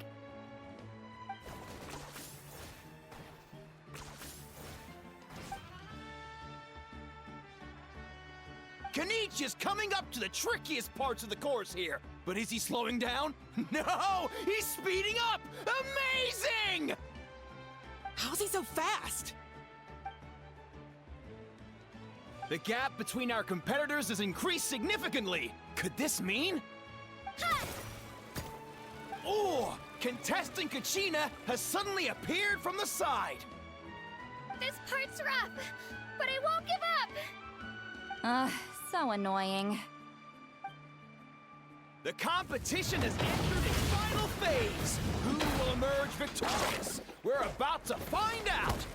Kanich is coming up to the trickiest parts of the course here. But is he slowing down? No! He's speeding up! Amazing! How's he so fast? The gap between our competitors has increased significantly. Could this mean? Oh! Contestant Kachina has suddenly appeared from the side. This part's rough, but I won't give up. So annoying. The competition has entered its final phase. Who will emerge victorious? We're about to find out.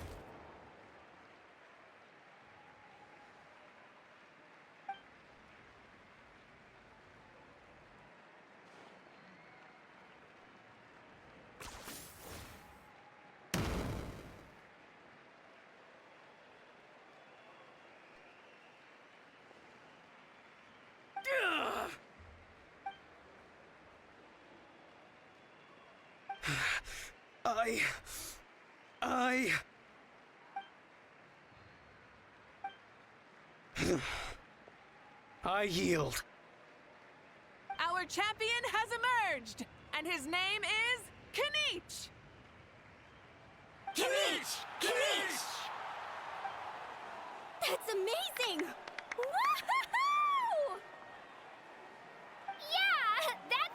I yield. Our champion has emerged, and his name is Kanich! Kanich! Kanich! That's amazing! Woohoo! Yeah, that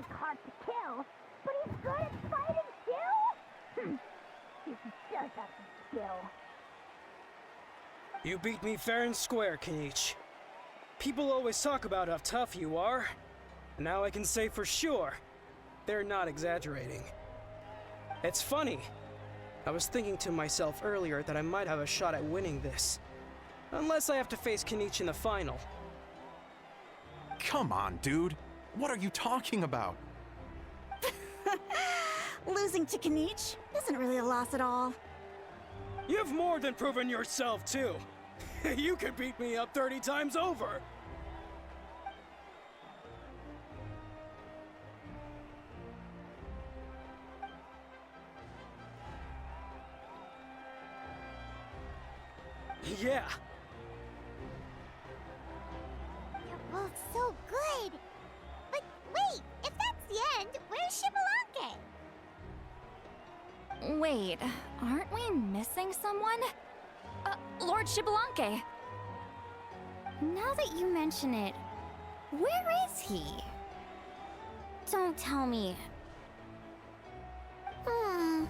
look hard to kill, but he's good at fighting too? He does have some skill. You beat me fair and square, Kenichi. People always talk about how tough you are. Now I can say for sure, they're not exaggerating. It's funny. I was thinking to myself earlier that I might have a shot at winning this. Unless I have to face Kenichi in the final. Come on, dude. What are you talking about? Losing to Kenichi isn't really a loss at all. You've more than proven yourself, too. You could beat me up 30 times over. Yeah. You're both so good. But wait, if that's the end, where's Xbalanque? Wait, aren't we missing someone? Lord Xbalanque. Now that you mention it, where is he? Don't tell me. Huh?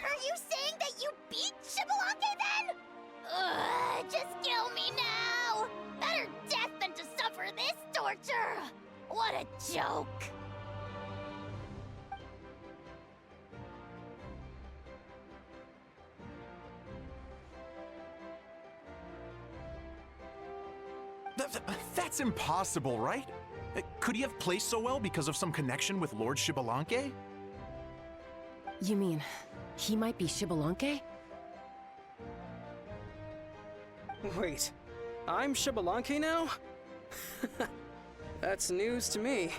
Are you saying that you beat Xbalanque then? Ugh, just kill me now! Better death than to suffer this torture! What a joke! That's impossible, right? Could he have placed so well because of some connection with Lord Xbalanque? You mean, he might be Xbalanque? Wait, I'm Xbalanque now? That's news to me.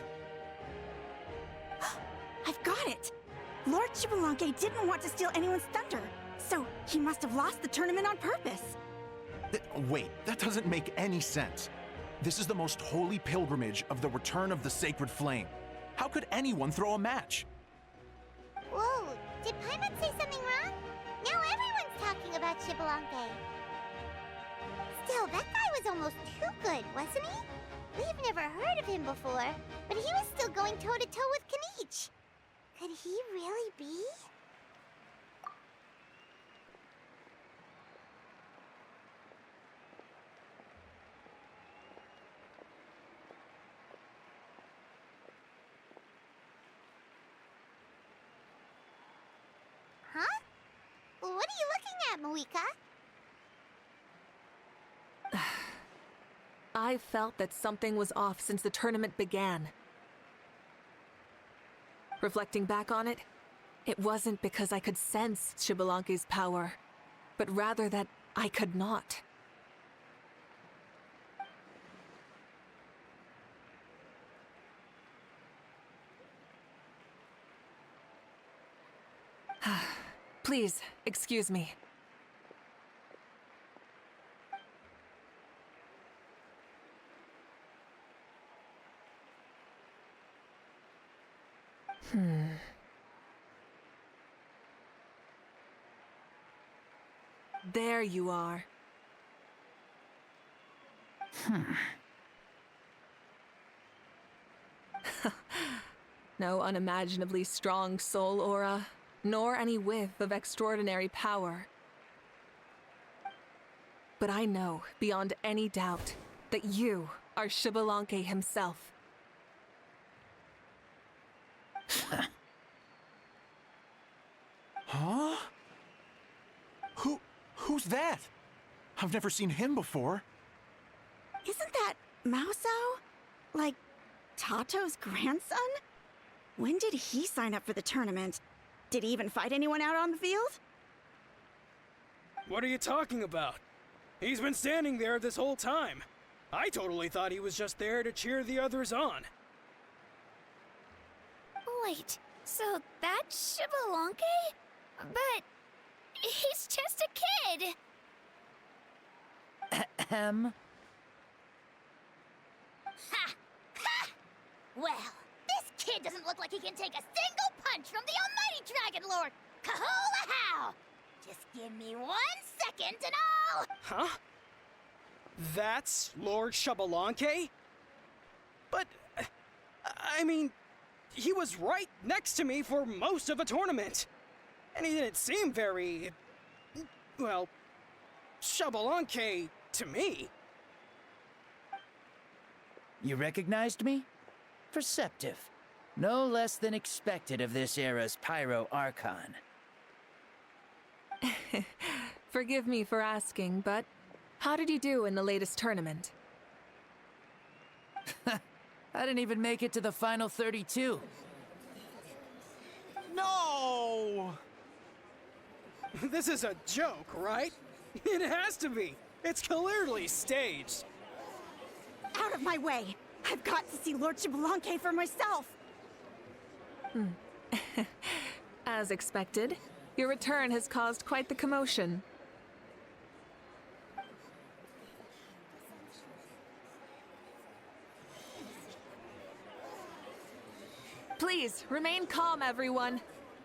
I've got it! Lord Xbalanque didn't want to steal anyone's thunder, so he must have lost the tournament on purpose. Wait, that doesn't make any sense. This is the most holy pilgrimage of the return of the sacred flame. How could anyone throw a match? Whoa, did Paimon say something wrong? Now everyone's talking about Xbalanque. Still, that guy was almost too good, wasn't he? We've never heard of him before, but he was still going toe-to-toe with Kenichi. Could he really be? Huh? What are you looking at, Mavuika? I felt that something was off since the tournament began. Reflecting back on it, it wasn't because I could sense Xbalanque's power, but rather that I could not. Please, excuse me. There you are. No unimaginably strong soul aura, nor any whiff of extraordinary power. But I know, beyond any doubt, that you are Xbalanque himself. Huh? Who's that? I've never seen him before. Isn't that Mauso? Like, Tato's grandson? When did he sign up for the tournament? Did he even fight anyone out on the field? What are you talking about? He's been standing there this whole time. I totally thought he was just there to cheer the others on. Wait, so that's Xbalanque? But he's just a kid. Ha! Ha! Well, this kid doesn't look like he can take a single punch from the almighty Dragon Lord! Kahula-how! Just give me 1 second and I'll... Huh? That's Lord Xbalanque? But, I mean, he was right next to me for most of the tournament. And he didn't seem very, well, Xbalanque to me. You recognized me? Perceptive. No less than expected of this era's Pyro Archon. Forgive me for asking, but how did you do in the latest tournament? I didn't even make it to the final 32. No! This is a joke, right? It has to be. It's clearly staged. Out of my way! I've got to see Lord Xbalanque for myself! As expected, your return has caused quite the commotion. Please, remain calm, everyone.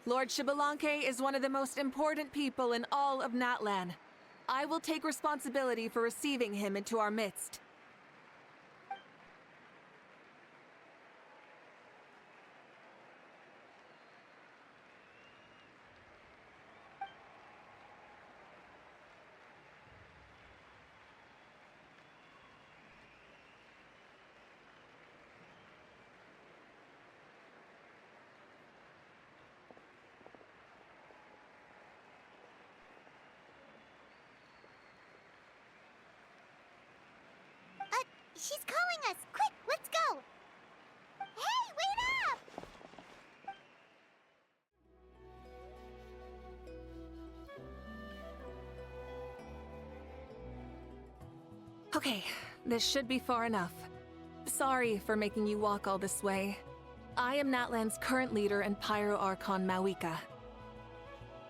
Lord Xbalanque is one of the most important people in all of Natlan. I will take responsibility for receiving him into our midst. She's calling us! Quick, let's go! Hey, wait up! Okay, this should be far enough. Sorry for making you walk all this way. I am Natlan's current leader and Pyro Archon Mavuika.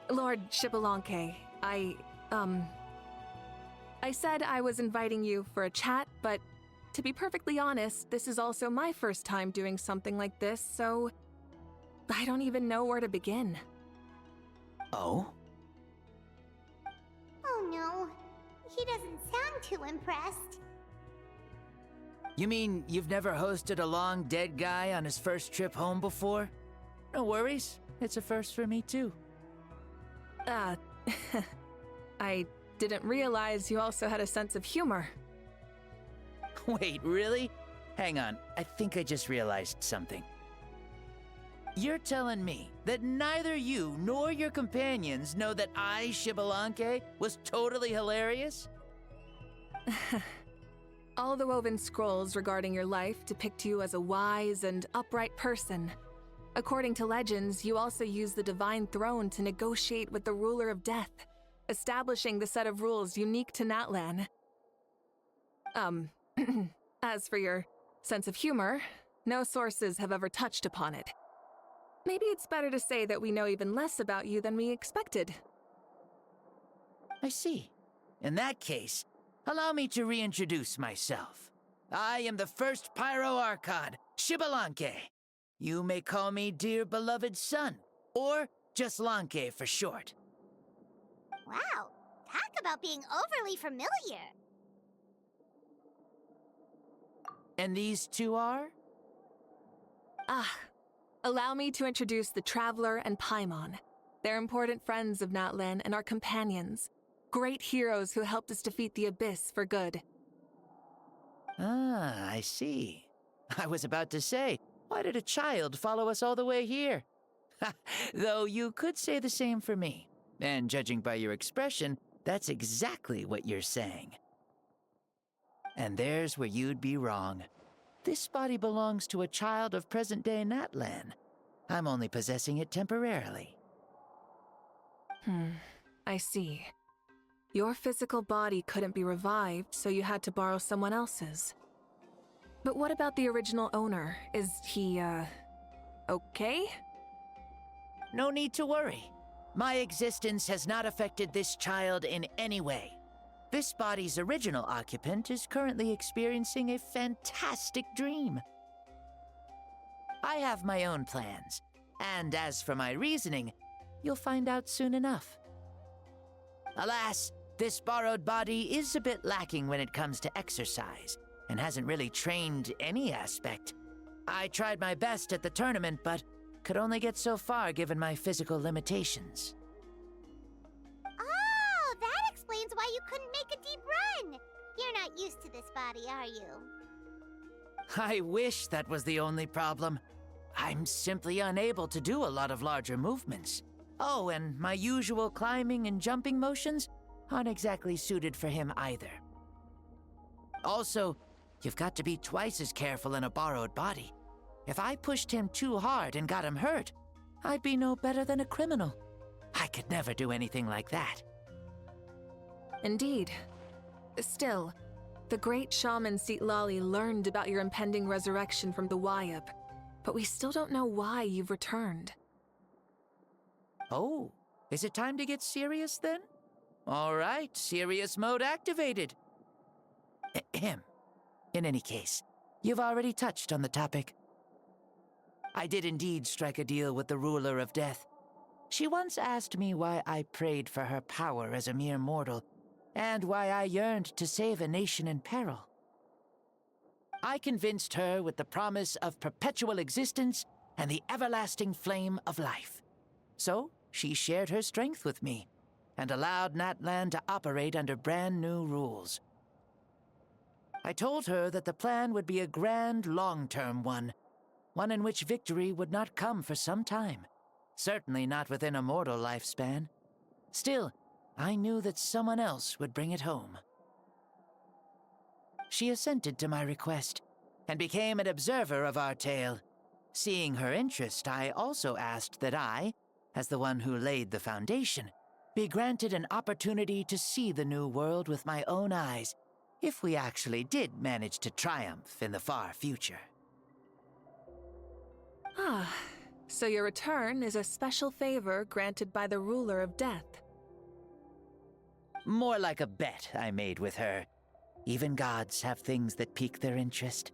Lord Xbalanque, I said I was inviting you for a chat, but to be perfectly honest, this is also my first time doing something like this, so I don't even know where to begin. Oh? Oh no, he doesn't sound too impressed. You mean you've never hosted a long dead guy on his first trip home before? No worries, it's a first for me too. I didn't realize you also had a sense of humor. Wait, really? Hang on, I think I just realized something. You're telling me that neither you nor your companions know that I, Xbalanque, was totally hilarious? All the woven scrolls regarding your life depict you as a wise and upright person. According to legends, you also use the Divine Throne to negotiate with the Ruler of Death, establishing the set of rules unique to Natlan. As for your sense of humor, no sources have ever touched upon it. Maybe it's better to say that we know even less about you than we expected. I see. In that case, allow me to reintroduce myself. I am the first Pyro Archon, Xbalanque. You may call me dear beloved son, or just Lanque for short. Wow, talk about being overly familiar. And these two are? Allow me to introduce the Traveler and Paimon. They're important friends of Natlan and our companions. Great heroes who helped us defeat the Abyss for good. Ah, I see. I was about to say, why did a child follow us all the way here? Though you could say the same for me. And judging by your expression, that's exactly what you're saying. And there's where you'd be wrong. This body belongs to a child of present-day Natlan. I'm only possessing it temporarily. I see. Your physical body couldn't be revived, so you had to borrow someone else's. But what about the original owner? Is he, okay? No need to worry. My existence has not affected this child in any way. This body's original occupant is currently experiencing a fantastic dream. I have my own plans, and as for my reasoning, you'll find out soon enough. Alas, this borrowed body is a bit lacking when it comes to exercise, and hasn't really trained any aspect. I tried my best at the tournament, but could only get so far given my physical limitations. Oh, that explains why you couldn't make a deep run. You're not used to this body, are you? I wish that was the only problem. I'm simply unable to do a lot of larger movements. Oh, and my usual climbing and jumping motions aren't exactly suited for him either. Also, you've got to be twice as careful in a borrowed body. If I pushed him too hard and got him hurt, I'd be no better than a criminal. I could never do anything like that. Indeed. Still, the great shaman Citlali learned about your impending resurrection from the Wayab, but we still don't know why you've returned. Oh, is it time to get serious then? All right, serious mode activated. Ahem. In any case, you've already touched on the topic. I did indeed strike a deal with the ruler of death. She once asked me why I prayed for her power as a mere mortal, and why I yearned to save a nation in peril. I convinced her with the promise of perpetual existence and the everlasting flame of life. So, she shared her strength with me, and allowed Natlan to operate under brand new rules. I told her that the plan would be a grand, long-term one in which victory would not come for some time, certainly not within a mortal lifespan. Still, I knew that someone else would bring it home. She assented to my request, and became an observer of our tale. Seeing her interest, I also asked that I, as the one who laid the foundation, be granted an opportunity to see the new world with my own eyes, if we actually did manage to triumph in the far future. Ah, so your return is a special favor granted by the ruler of death. More like a bet I made with her. Even gods have things that pique their interest.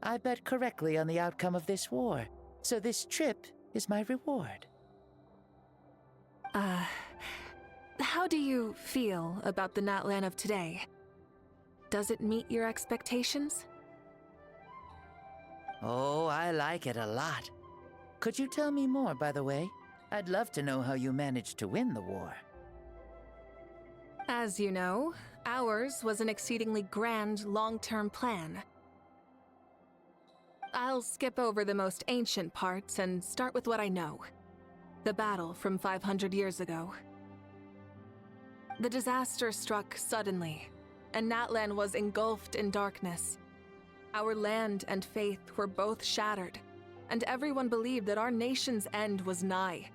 I bet correctly on the outcome of this war, so this trip is my reward. How do you feel about the Natlan of today? Does it meet your expectations? Oh, I like it a lot. Could you tell me more, by the way? I'd love to know how you managed to win the war. As you know, ours was an exceedingly grand, long-term plan. I'll skip over the most ancient parts and start with what I know. The battle from 500 years ago. The disaster struck suddenly, and Natlan was engulfed in darkness. Our land and faith were both shattered, and everyone believed that our nation's end was nigh.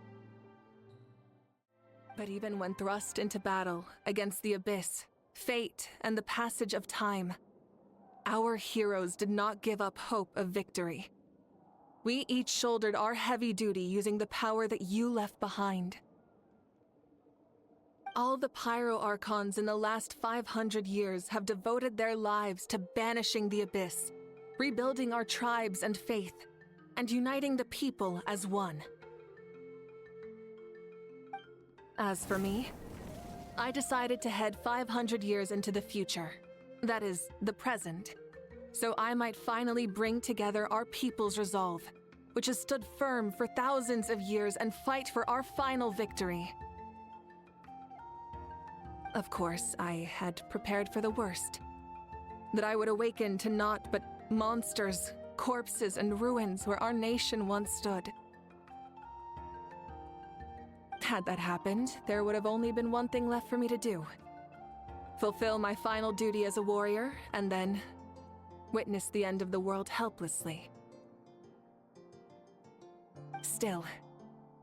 But even when thrust into battle against the abyss, fate, and the passage of time, our heroes did not give up hope of victory. We each shouldered our heavy duty using the power that you left behind. All the Pyro Archons in the last 500 years have devoted their lives to banishing the abyss, rebuilding our tribes and faith, and uniting the people as one. As for me, I decided to head 500 years into the future, that is, the present, so I might finally bring together our people's resolve, which has stood firm for thousands of years, and fight for our final victory. Of course, I had prepared for the worst. That I would awaken to naught but monsters, corpses, and ruins where our nation once stood. Had that happened, there would have only been one thing left for me to do. Fulfill my final duty as a warrior, and then witness the end of the world helplessly. Still,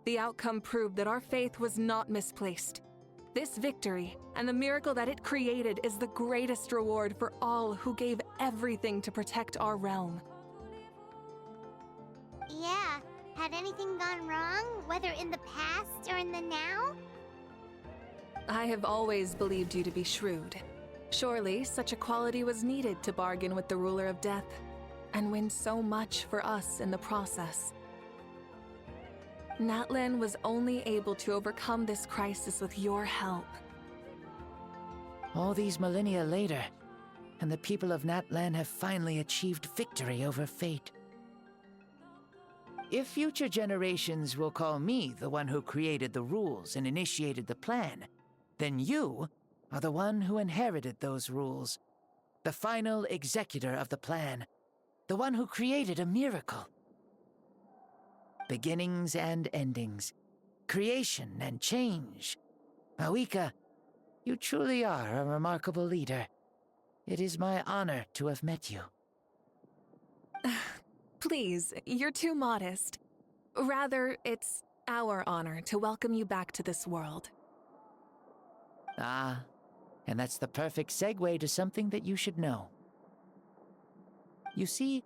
the outcome proved that our faith was not misplaced. This victory, and the miracle that it created, is the greatest reward for all who gave everything to protect our realm. Yeah, had anything gone wrong, whether in the past or in the now? I have always believed you to be shrewd. Surely, such a quality was needed to bargain with the ruler of death, and win so much for us in the process. Natlan was only able to overcome this crisis with your help. All these millennia later, and the people of Natlan have finally achieved victory over fate. If future generations will call me the one who created the rules and initiated the plan, then you are the one who inherited those rules. The final executor of the plan. The one who created a miracle. Beginnings and endings. Creation and change. Mavuika, you truly are a remarkable leader. It is my honor to have met you. Please, you're too modest. Rather, it's our honor to welcome you back to this world. Ah, and that's the perfect segue to something that you should know. You see,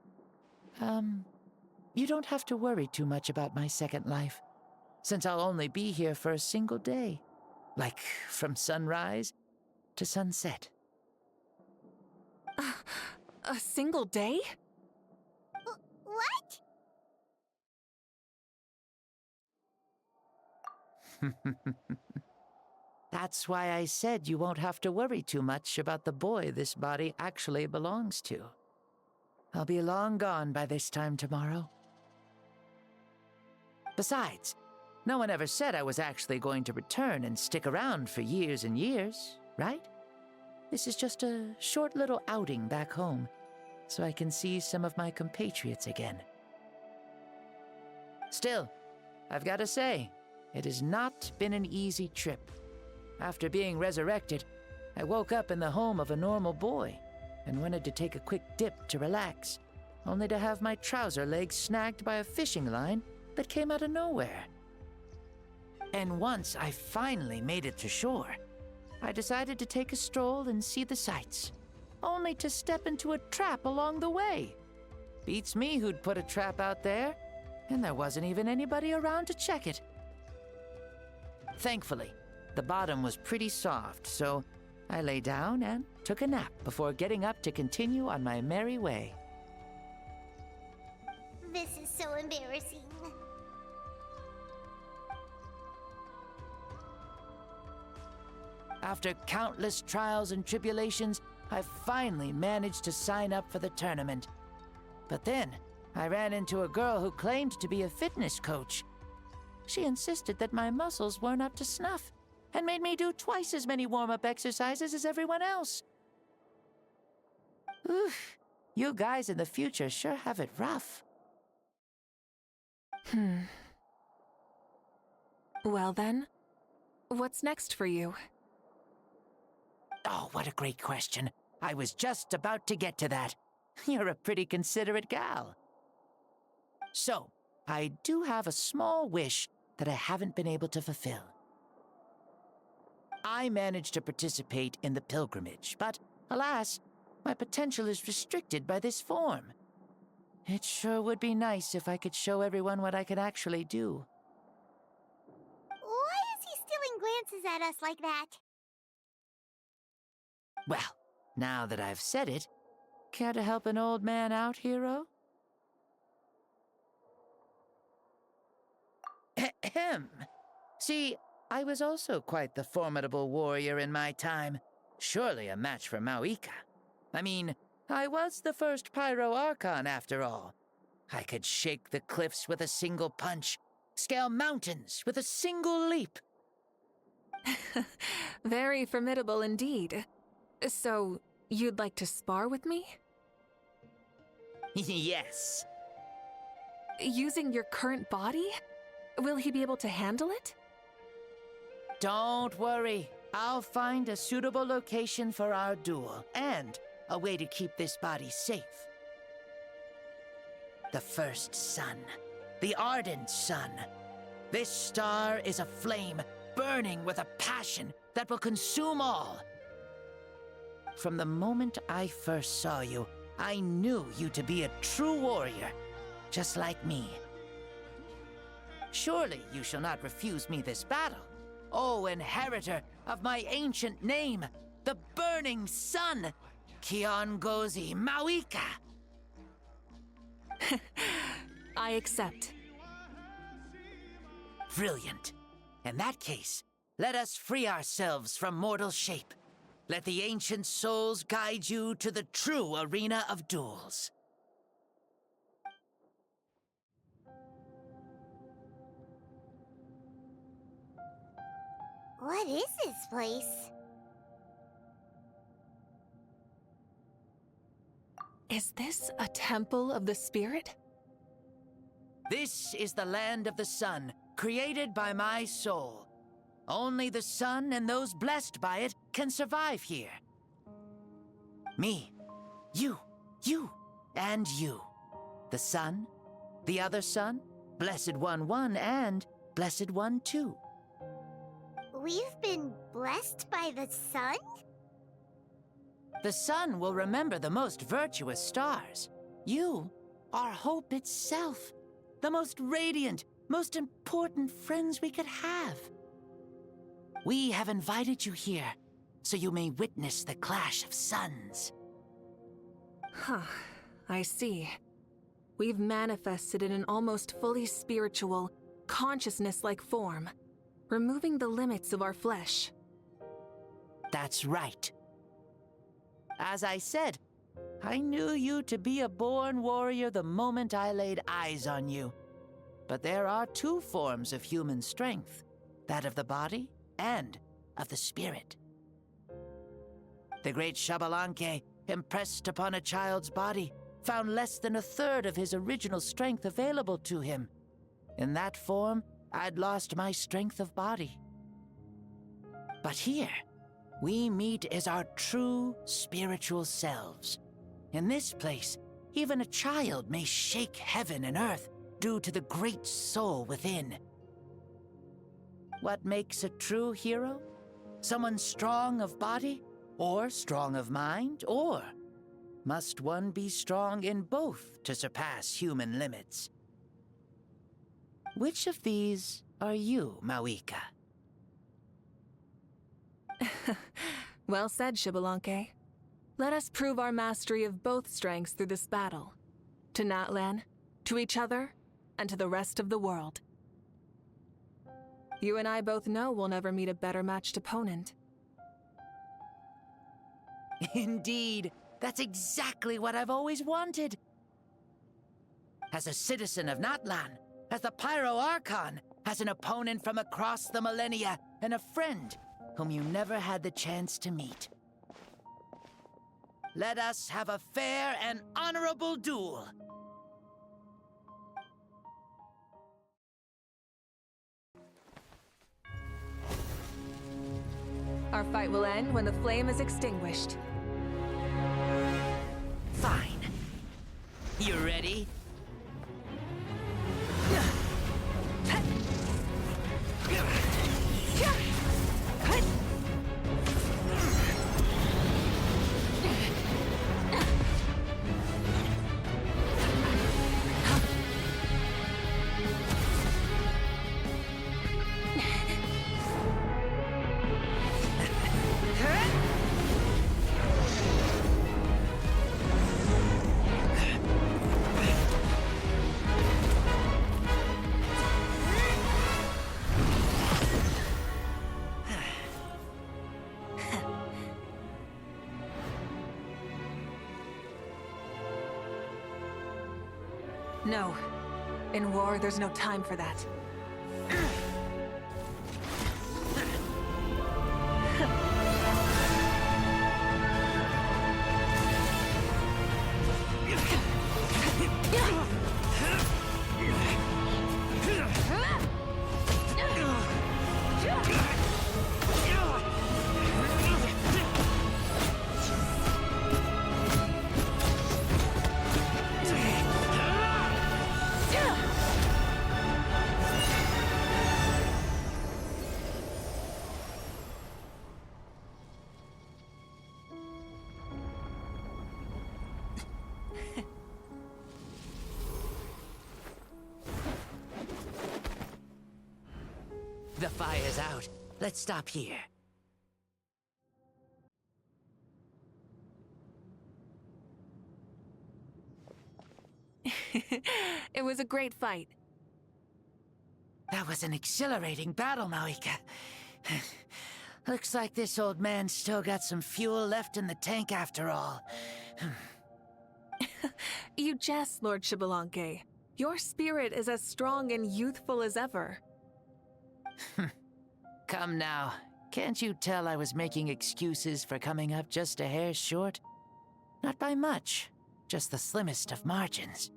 you don't have to worry too much about my second life, since I'll only be here for a single day, like from sunrise to sunset. A single day? What? That's why I said you won't have to worry too much about the boy this body actually belongs to. I'll be long gone by this time tomorrow. Besides, no one ever said I was actually going to return and stick around for years and years, right? This is just a short little outing back home, so I can see some of my compatriots again. Still, I've got to say, it has not been an easy trip. After being resurrected, I woke up in the home of a normal boy and wanted to take a quick dip to relax, only to have my trouser legs snagged by a fishing line that came out of nowhere. And once I finally made it to shore, I decided to take a stroll and see the sights, only to step into a trap along the way. Beats me who'd put a trap out there, and there wasn't even anybody around to check it. Thankfully, the bottom was pretty soft, so I lay down and took a nap before getting up to continue on my merry way. This is so embarrassing. After countless trials and tribulations, I finally managed to sign up for the tournament. But then, I ran into a girl who claimed to be a fitness coach. She insisted that my muscles weren't up to snuff, and made me do twice as many warm-up exercises as everyone else. Oof, you guys in the future sure have it rough. Well then, what's next for you? Oh, what a great question. I was just about to get to that. You're a pretty considerate gal. So, I do have a small wish that I haven't been able to fulfill. I managed to participate in the pilgrimage, but alas, my potential is restricted by this form. It sure would be nice if I could show everyone what I can actually do. Why is he stealing glances at us like that? Well, now that I've said it, care to help an old man out, hero? Ahem. See, I was also quite the formidable warrior in my time. Surely a match for Mavuika. I mean, I was the first Pyro Archon after all. I could shake the cliffs with a single punch, scale mountains with a single leap. Very formidable indeed. So, you'd like to spar with me? Yes. Using your current body? Will he be able to handle it? Don't worry. I'll find a suitable location for our duel, and a way to keep this body safe. The first sun. The ardent sun. This star is a flame, burning with a passion that will consume all. From the moment I first saw you, I knew you to be a true warrior, just like me. Surely you shall not refuse me this battle, O inheritor of my ancient name, the Burning Sun, Kiongozi Mavuika. I accept. Brilliant. In that case, let us free ourselves from mortal shape. Let the ancient souls guide you to the true arena of duels. What is this place? Is this a temple of the spirit? This is the land of the sun, created by my soul. Only the sun and those blessed by it can survive here. Me, you, and you. The sun, the other sun, Blessed One 1, and Blessed One 2. We've been blessed by the sun? The sun will remember the most virtuous stars. You are hope itself, the most radiant, most important friends we could have. We have invited you here, so you may witness the clash of suns. Huh, I see. We've manifested in an almost fully spiritual, consciousness-like form, removing the limits of our flesh. That's right. As I said, I knew you to be a born warrior the moment I laid eyes on you. But there are two forms of human strength, that of the body and of the spirit. The great Xbalanque, impressed upon a child's body, found less than a third of his original strength available to him. In that form, I'd lost my strength of body. But here, we meet as our true spiritual selves. In this place, even a child may shake heaven and earth due to the great soul within. What makes a true hero? Someone strong of body, or strong of mind, or must one be strong in both to surpass human limits? Which of these are you, Mavuika? Well said, Xbalanque. Let us prove our mastery of both strengths through this battle. To Natlan, to each other, and to the rest of the world. You and I both know we'll never meet a better matched opponent. Indeed, that's exactly what I've always wanted. As a citizen of Natlan, as the Pyro Archon, as an opponent from across the millennia, and a friend whom you never had the chance to meet. Let us have a fair and honorable duel. Our fight will end when the flame is extinguished. Fine. You ready? No. In war, there's no time for that. The fire's out. Let's stop here. It was a great fight. That was an exhilarating battle, Mavuika. Looks like this old man's still got some fuel left in the tank after all. You jest, Lord Xbalanque. Your spirit is as strong and youthful as ever. Come now. Can't you tell I was making excuses for coming up just a hair short? Not by much, just the slimmest of margins.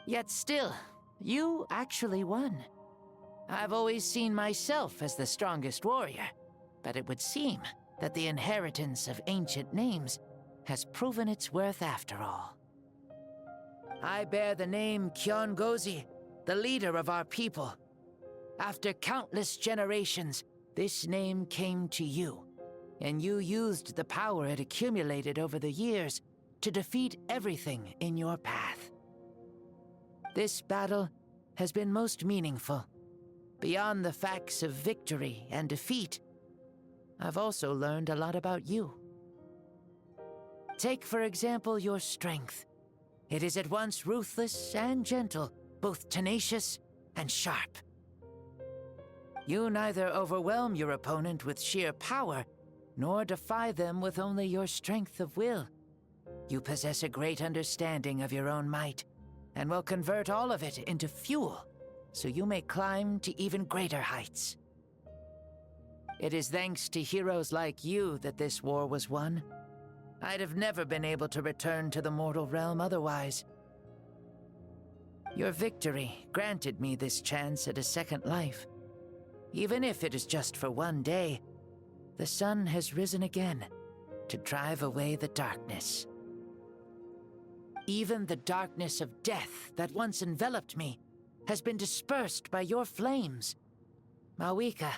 Yet still, you actually won. I've always seen myself as the strongest warrior, but it would seem that the inheritance of ancient names has proven its worth after all. I bear the name Kiongozi, the leader of our people. After countless generations, this name came to you, and you used the power it accumulated over the years to defeat everything in your path. This battle has been most meaningful. Beyond the facts of victory and defeat, I've also learned a lot about you. Take, for example, your strength. It is at once ruthless and gentle, both tenacious and sharp. You neither overwhelm your opponent with sheer power, nor defy them with only your strength of will. You possess a great understanding of your own might, and will convert all of it into fuel, so you may climb to even greater heights. It is thanks to heroes like you that this war was won. I'd have never been able to return to the mortal realm otherwise. Your victory granted me this chance at a second life. Even if it is just for one day, the sun has risen again to drive away the darkness. Even the darkness of death that once enveloped me has been dispersed by your flames. Mavuika,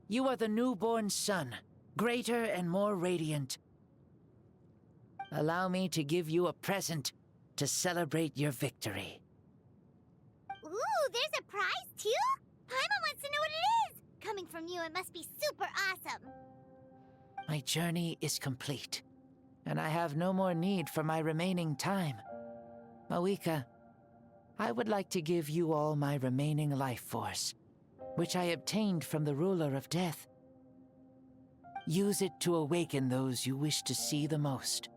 you are the newborn sun, greater and more radiant. Allow me to give you a present to celebrate your victory. Ooh, there's a prize too? Paimon wants to know what it is! Coming from you, it must be super awesome. My journey is complete, and I have no more need for my remaining time. Mavuika, I would like to give you all my remaining life force, which I obtained from the ruler of death. Use it to awaken those you wish to see the most.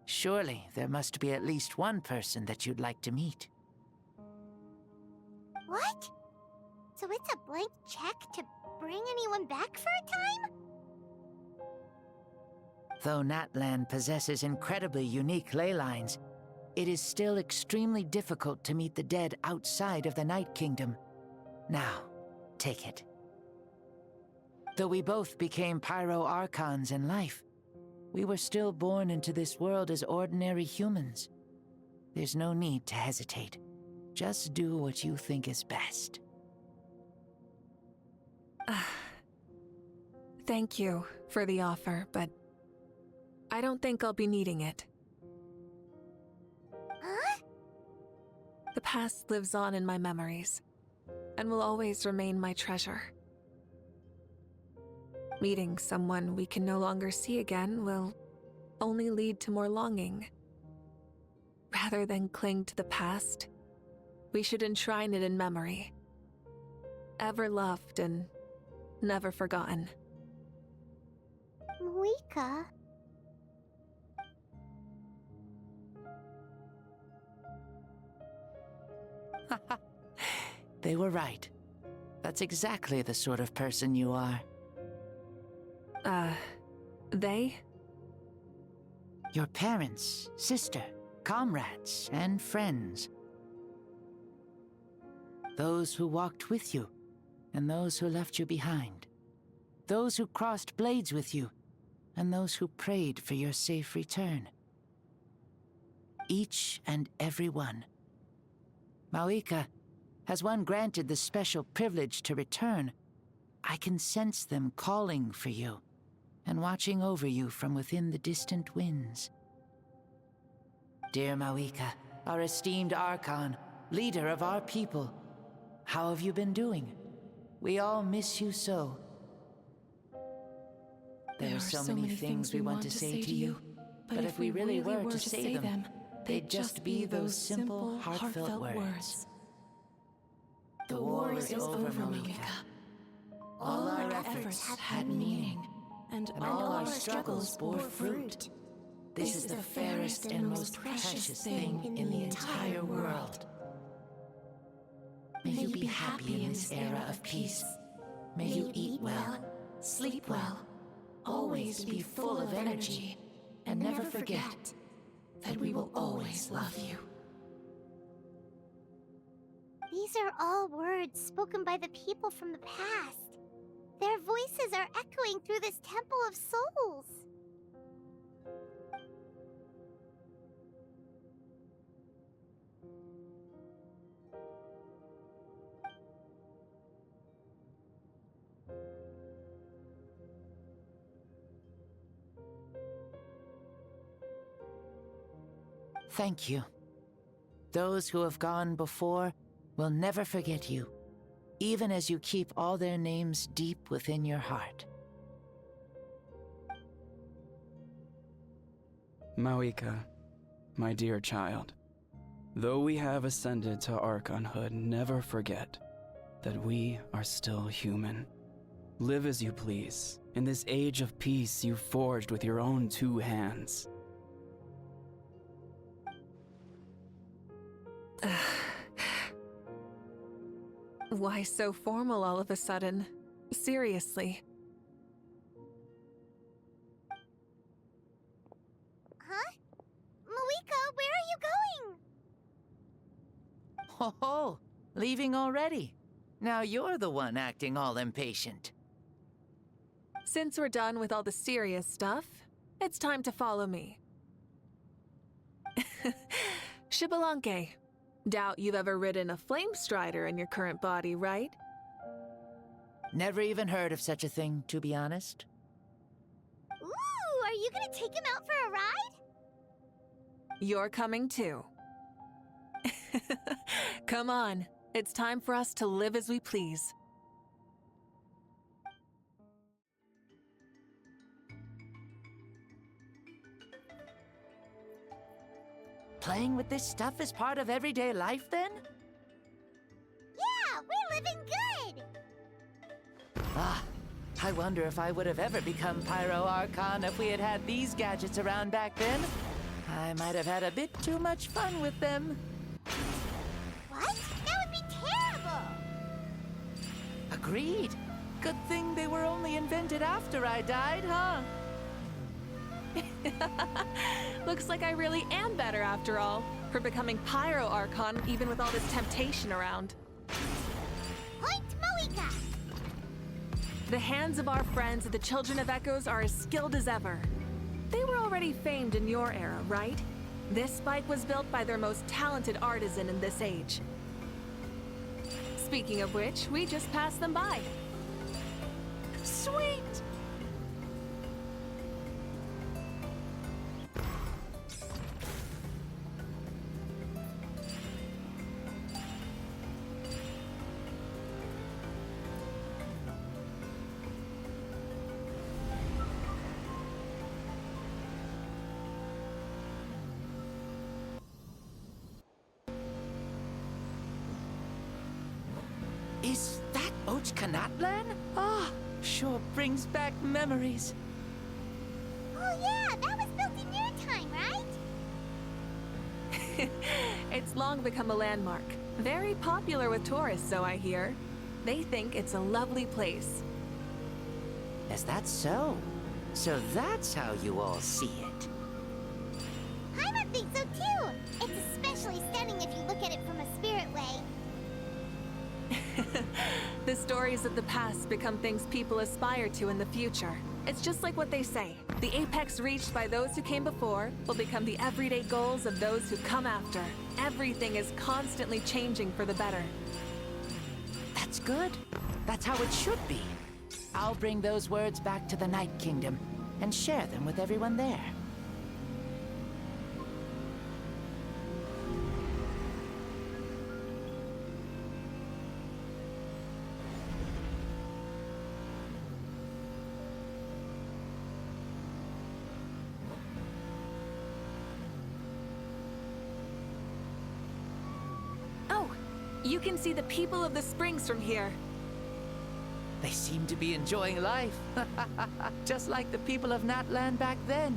Surely there must be at least one person that you'd like to meet. What? So it's a blank check to bring anyone back for a time? Though Natlan possesses incredibly unique ley lines, it is still extremely difficult to meet the dead outside of the Night Kingdom. Now, take it. Though we both became Pyro-Archons in life, we were still born into this world as ordinary humans. There's no need to hesitate. Just do what you think is best. Thank you for the offer, but I don't think I'll be needing it. Huh? The past lives on in my memories, and will always remain my treasure. Meeting someone we can no longer see again will only lead to more longing. Rather than cling to the past, we should enshrine it in memory. Ever loved and never forgotten. Mavuika? They were right. That's exactly the sort of person you are. They? Your parents, sister, comrades, and friends. Those who walked with you, and those who left you behind. Those who crossed blades with you, and those who prayed for your safe return. Each and every one. Mavuika, has one granted the special privilege to return, I can sense them calling for you, and watching over you from within the distant winds. Dear Mavuika, our esteemed Archon, leader of our people, how have you been doing? We all miss you so. There are so many things we want to say to you, but if we really were to say them, they'd just be those simple, heartfelt words. The war is over, Mavuika. All our efforts had meaning, and all our struggles bore fruit. This is the fairest and most precious thing in the entire world. May you be happy in this era of peace. May you eat well, sleep well, always be full of energy, and never forget that we will always love you. These are all words spoken by the people from the past. Their voices are echoing through this Temple of Souls. Thank you. Those who have gone before will never forget you, even as you keep all their names deep within your heart. Mavuika, my dear child, though we have ascended to Archonhood, never forget that we are still human. Live as you please, in this age of peace you forged with your own 2 hands. Why so formal all of a sudden? Seriously. Huh? Mavuika, where are you going? Ho, leaving already. Now you're the one acting all impatient. Since we're done with all the serious stuff, it's time to follow me. Xbalanque. Doubt you've ever ridden a flame strider in your current body, right? Never even heard of such a thing, to be honest. Ooh, are you gonna take him out for a ride? You're coming too. Come on, it's time for us to live as we please. Playing with this stuff is part of everyday life, then? Yeah, we're living good! Ah, I wonder if I would have ever become Pyro Archon if we had had these gadgets around back then. I might have had a bit too much fun with them. What? That would be terrible! Agreed. Good thing they were only invented after I died, huh? Looks like I really am better after all, for becoming Pyro Archon even with all this temptation around. Point Mavuika! The hands of our friends at the Children of Echoes are as skilled as ever. They were already famed in your era, right? This spike was built by their most talented artisan in this age. Speaking of which, we just passed them by. Sweet! Is that Natlan? Ah, sure brings back memories. Oh yeah, that was built in your time, right? It's long become a landmark. Very popular with tourists, so I hear. They think it's a lovely place. Is that so? So that's how you all see it. I think so too! It's especially stunning if you look at it from a spirit way. The stories of the past become things people aspire to in the future. It's just like what they say. The apex reached by those who came before will become the everyday goals of those who come after. Everything is constantly changing for the better. That's good. That's how it should be. I'll bring those words back to the Night Kingdom and share them with everyone there. You can see the people of the springs from here. They seem to be enjoying life. Just like the people of Natlan back then.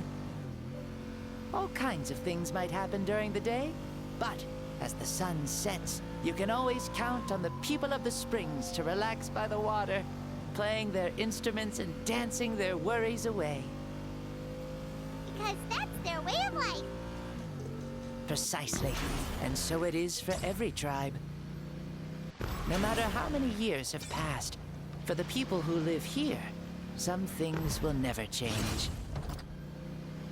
All kinds of things might happen during the day, but as the sun sets, you can always count on the people of the springs to relax by the water, playing their instruments and dancing their worries away. Because that's their way of life. Precisely. And so it is for every tribe. No matter how many years have passed, for the people who live here, some things will never change.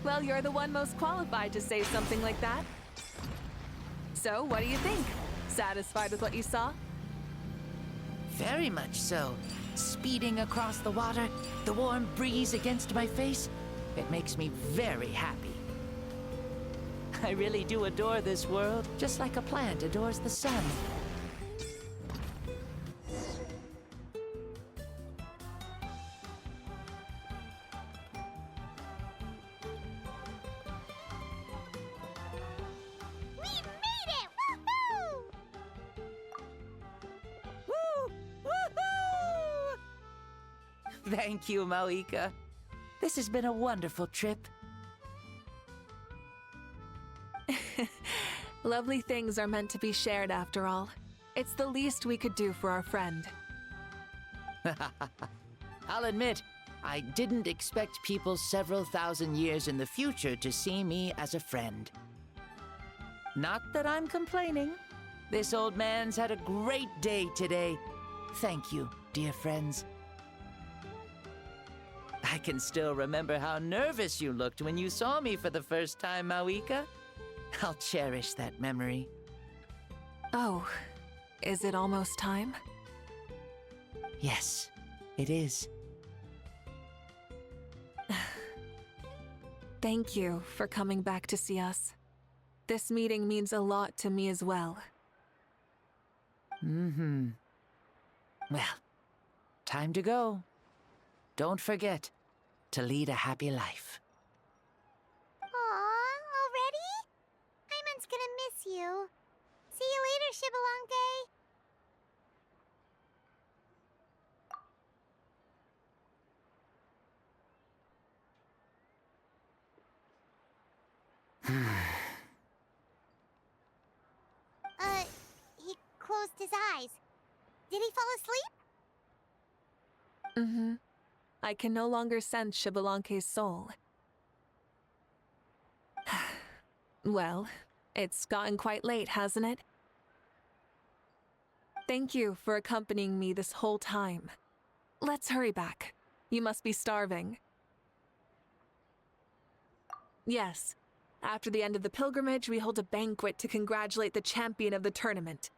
Well, you're the one most qualified to say something like that. So, what do you think? Satisfied with what you saw? Very much so. Speeding across the water, the warm breeze against my face, it makes me very happy. I really do adore this world, just like a plant adores the sun. Thank you, Mavuika. This has been a wonderful trip. Lovely things are meant to be shared after all. It's the least we could do for our friend. I'll admit, I didn't expect people several thousand years in the future to see me as a friend. Not that I'm complaining. This old man's had a great day today. Thank you, dear friends. I can still remember how nervous you looked when you saw me for the first time, Mavuika. I'll cherish that memory. Oh, is it almost time? Yes, it is. Thank you for coming back to see us. This meeting means a lot to me as well. Mm-hmm. Well, time to go. Don't forget to lead a happy life. Aw, already? Hyman's gonna miss you. See you later, Xbalanque. He closed his eyes. Did he fall asleep? Mm-hmm. I can no longer sense Xbalanque's soul. Well, it's gotten quite late, hasn't it? Thank you for accompanying me this whole time. Let's hurry back. You must be starving. Yes. After the end of the pilgrimage, we hold a banquet to congratulate the champion of the tournament.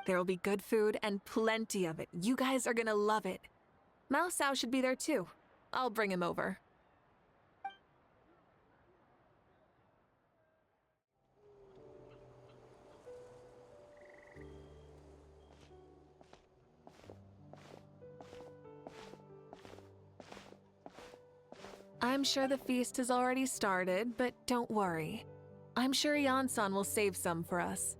There will be good food and plenty of it. You guys are gonna love it. Mausau should be there too. I'll bring him over. I'm sure the feast has already started, but don't worry. I'm sure Yansan will save some for us.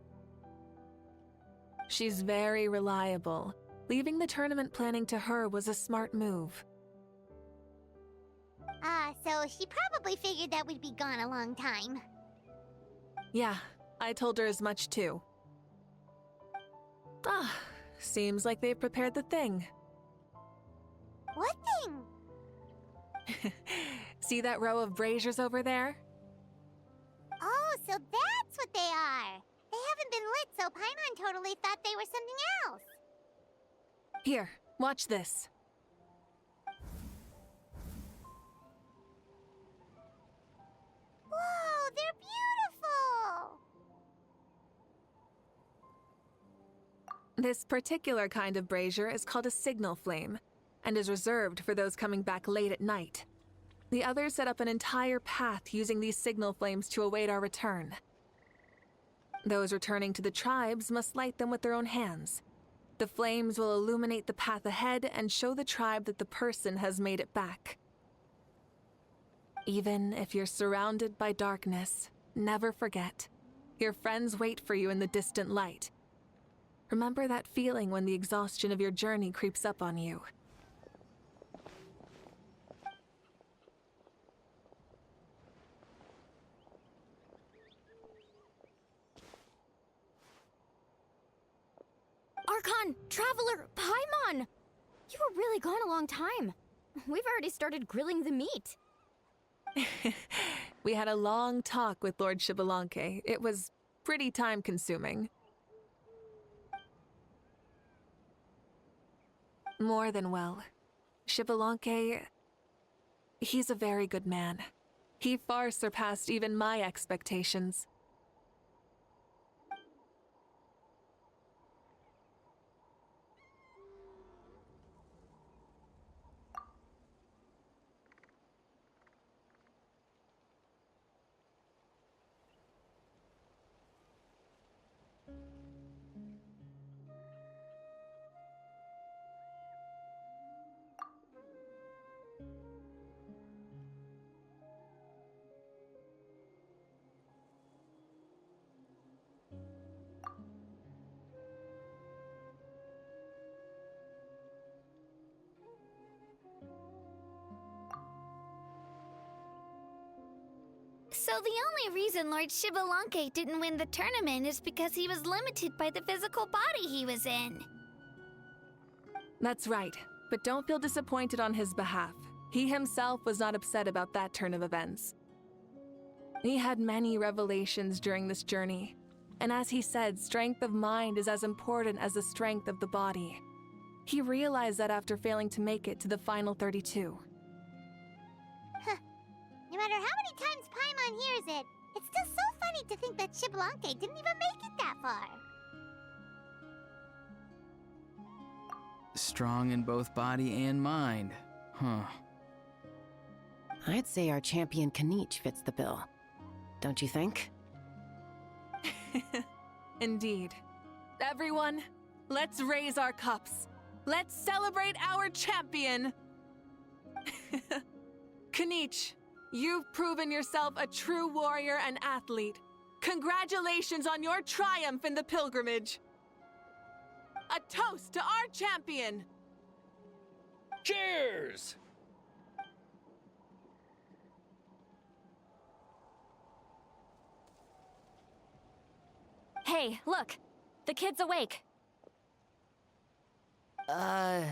She's very reliable. Leaving the tournament planning to her was a smart move. So she probably figured that we'd be gone a long time. Yeah, I told her as much too. Ah, seems like they've prepared the thing. What thing? See that row of braziers over there? Oh, so that's what they are. They haven't been lit, so Paimon totally thought they were something else. Here, watch this. Whoa, they're beautiful! This particular kind of brazier is called a signal flame, and is reserved for those coming back late at night. The others set up an entire path using these signal flames to await our return. Those returning to the tribes must light them with their own hands. The flames will illuminate the path ahead and show the tribe that the person has made it back. Even if you're surrounded by darkness, never forget, Your friends wait for you in the distant light. Remember that feeling when the exhaustion of your journey creeps up on you. Archon! Traveler! Paimon! You were really gone a long time. We've already started grilling the meat. We had a long talk with Lord Xbalanque. It was pretty time-consuming. More than well. Xbalanque, he's a very good man. He far surpassed even my expectations. So the only reason Lord Xbalanque didn't win the tournament is because he was limited by the physical body he was in. That's right, but don't feel disappointed on his behalf. He himself was not upset about that turn of events. He had many revelations during this journey, and as he said, strength of mind is as important as the strength of the body. He realized that after failing to make it to the final 32. No matter how many times Paimon hears it, it's still so funny to think that Xbalanque didn't even make it that far. Strong in both body and mind. Huh. I'd say our champion Kaniche fits the bill. Don't you think? Indeed. Everyone, let's raise our cups. Let's celebrate our champion! Kaniche, you've proven yourself a true warrior and athlete. Congratulations on your triumph in the pilgrimage. A toast to our champion! Cheers! Hey, look! The kid's awake. Huh?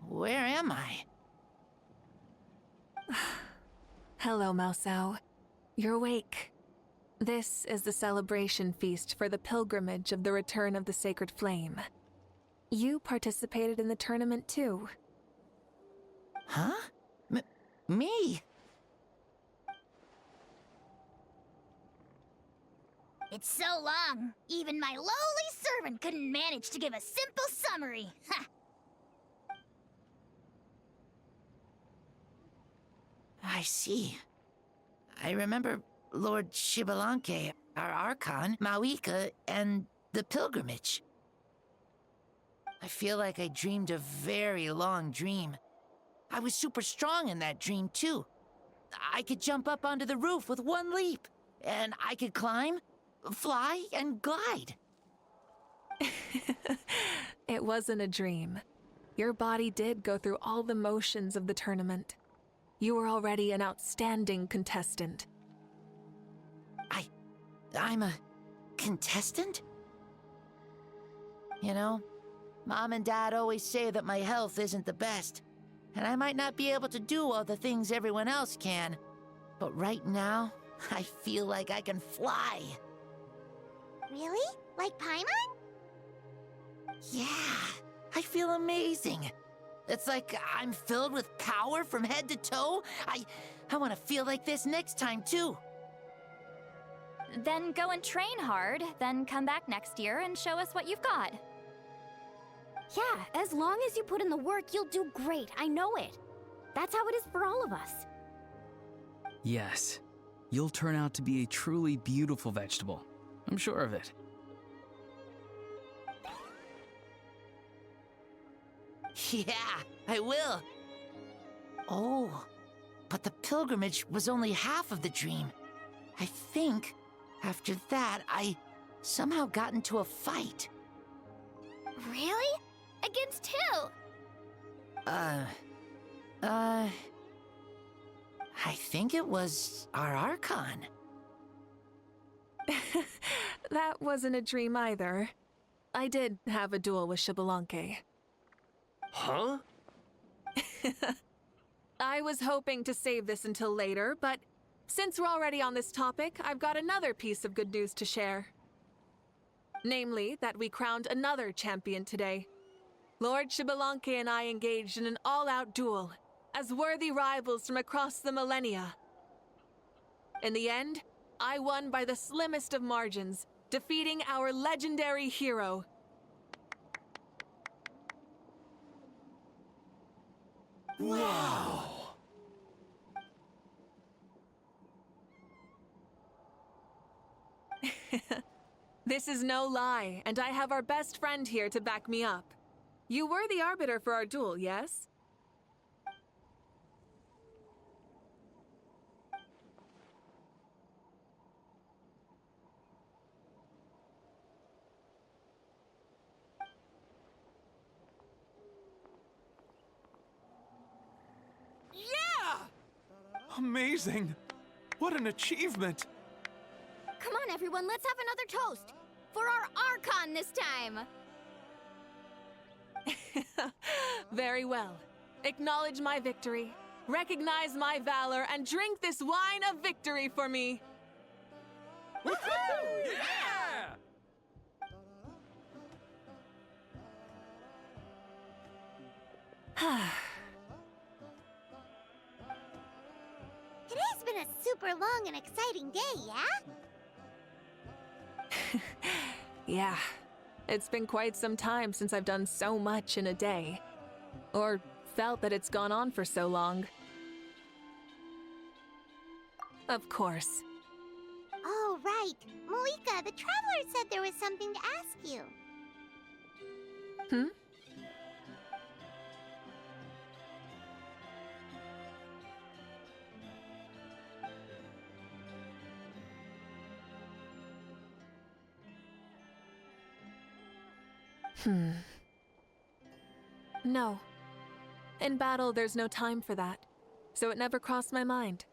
Where am I? Hello, Mausau. You're awake. This is the celebration feast for the pilgrimage of the return of the Sacred Flame. You participated in the tournament too. Huh? Me? It's so long, even my lowly servant couldn't manage to give a simple summary. Ha! I see. I remember Lord Xbalanque, our Archon, Mavuika, and the pilgrimage. I feel like I dreamed a very long dream. I was super strong in that dream, too. I could jump up onto the roof with one leap, and I could climb, fly, and glide. It wasn't a dream. Your body did go through all the motions of the tournament. You were already an outstanding contestant. I'm a contestant? You know, Mom and Dad always say that my health isn't the best, and I might not be able to do all the things everyone else can. But right now, I feel like I can fly. Really? Like Paimon? Yeah, I feel amazing. It's like I'm filled with power from head to toe. I want to feel like this next time, too. Then go and train hard, then come back next year and show us what you've got. Yeah, as long as you put in the work, you'll do great. I know it. That's how it is for all of us. Yes. You'll turn out to be a truly beautiful vegetable. I'm sure of it. Yeah, I will. Oh, but the pilgrimage was only half of the dream. I think after that, I somehow got into a fight. Really? Against who? I think it was our Archon. That wasn't a dream either. I did have a duel with Xbalanque. Huh? I was hoping to save this until later, but since we're already on this topic, I've got another piece of good news to share. Namely, that we crowned another champion today. Lord Xbalanque and I engaged in an all-out duel, as worthy rivals from across the millennia. In the end, I won by the slimmest of margins, defeating our legendary hero. Wow! This is no lie, and I have our best friend here to back me up. You were the arbiter for our duel, yes? Yeah! Amazing! What an achievement! Come on, everyone, let's have another toast. For our Archon this time. Very well. Acknowledge my victory, recognize my valor, and drink this wine of victory for me. Woohoo! Yeah! Today's been a super long and exciting day, yeah? Yeah, it's been quite some time since I've done so much in a day. Or felt that it's gone on for so long. Of course. Oh, right. Mavuika, the Traveler said there was something to ask you. Hmm? No. In battle, there's no time for that, so it never crossed my mind.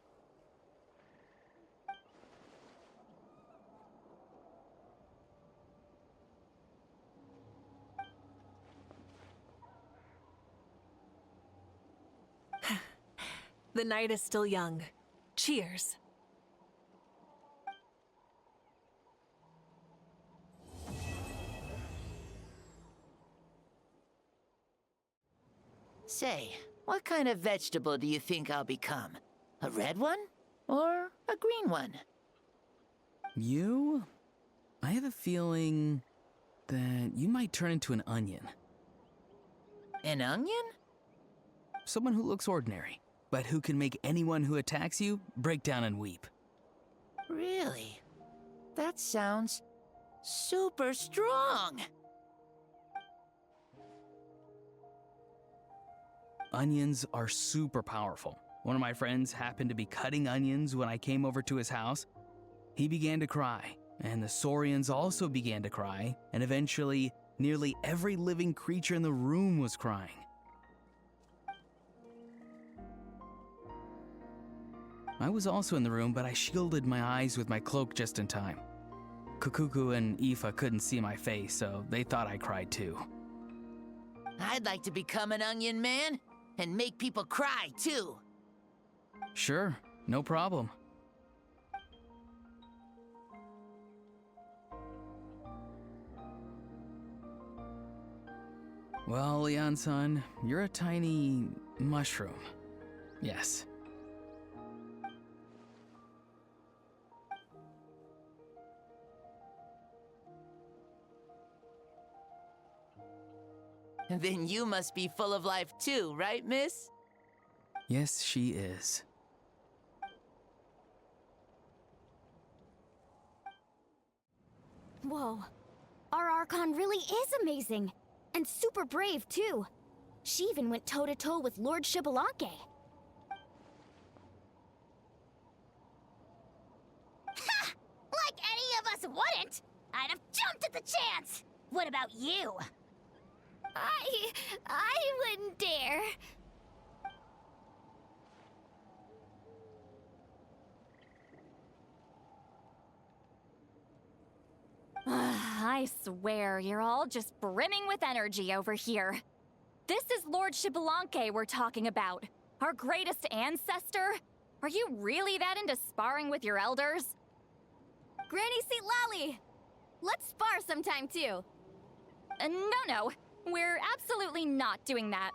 The night is still young. Cheers. Say, what kind of vegetable do you think I'll become? A red one? Or a green one? You? I have a feeling that you might turn into an onion. An onion? Someone who looks ordinary, but who can make anyone who attacks you break down and weep. Really? That sounds super strong! Onions are super powerful. One of my friends happened to be cutting onions when I came over to his house. He began to cry, and the Saurians also began to cry, and eventually, nearly every living creature in the room was crying. I was also in the room, but I shielded my eyes with my cloak just in time. Kukuku and Aoife couldn't see my face, so they thought I cried too. I'd like to become an onion man, and make people cry too. Sure, no problem. Well, Leon-san, you're a tiny mushroom. Yes. Then you must be full of life too, right, miss? Yes, she is. Whoa. Our Archon really is amazing. And super brave, too. She even went toe-to-toe with Lord Xbalanque. wouldn't! I'd have jumped at the chance! What about you? I wouldn't dare. I swear, you're all just brimming with energy over here. This is Lord Xbalanque we're talking about. Our greatest ancestor? Are you really that into sparring with your elders? Granny Seat Lally! Let's spar sometime too. No. We're absolutely not doing that.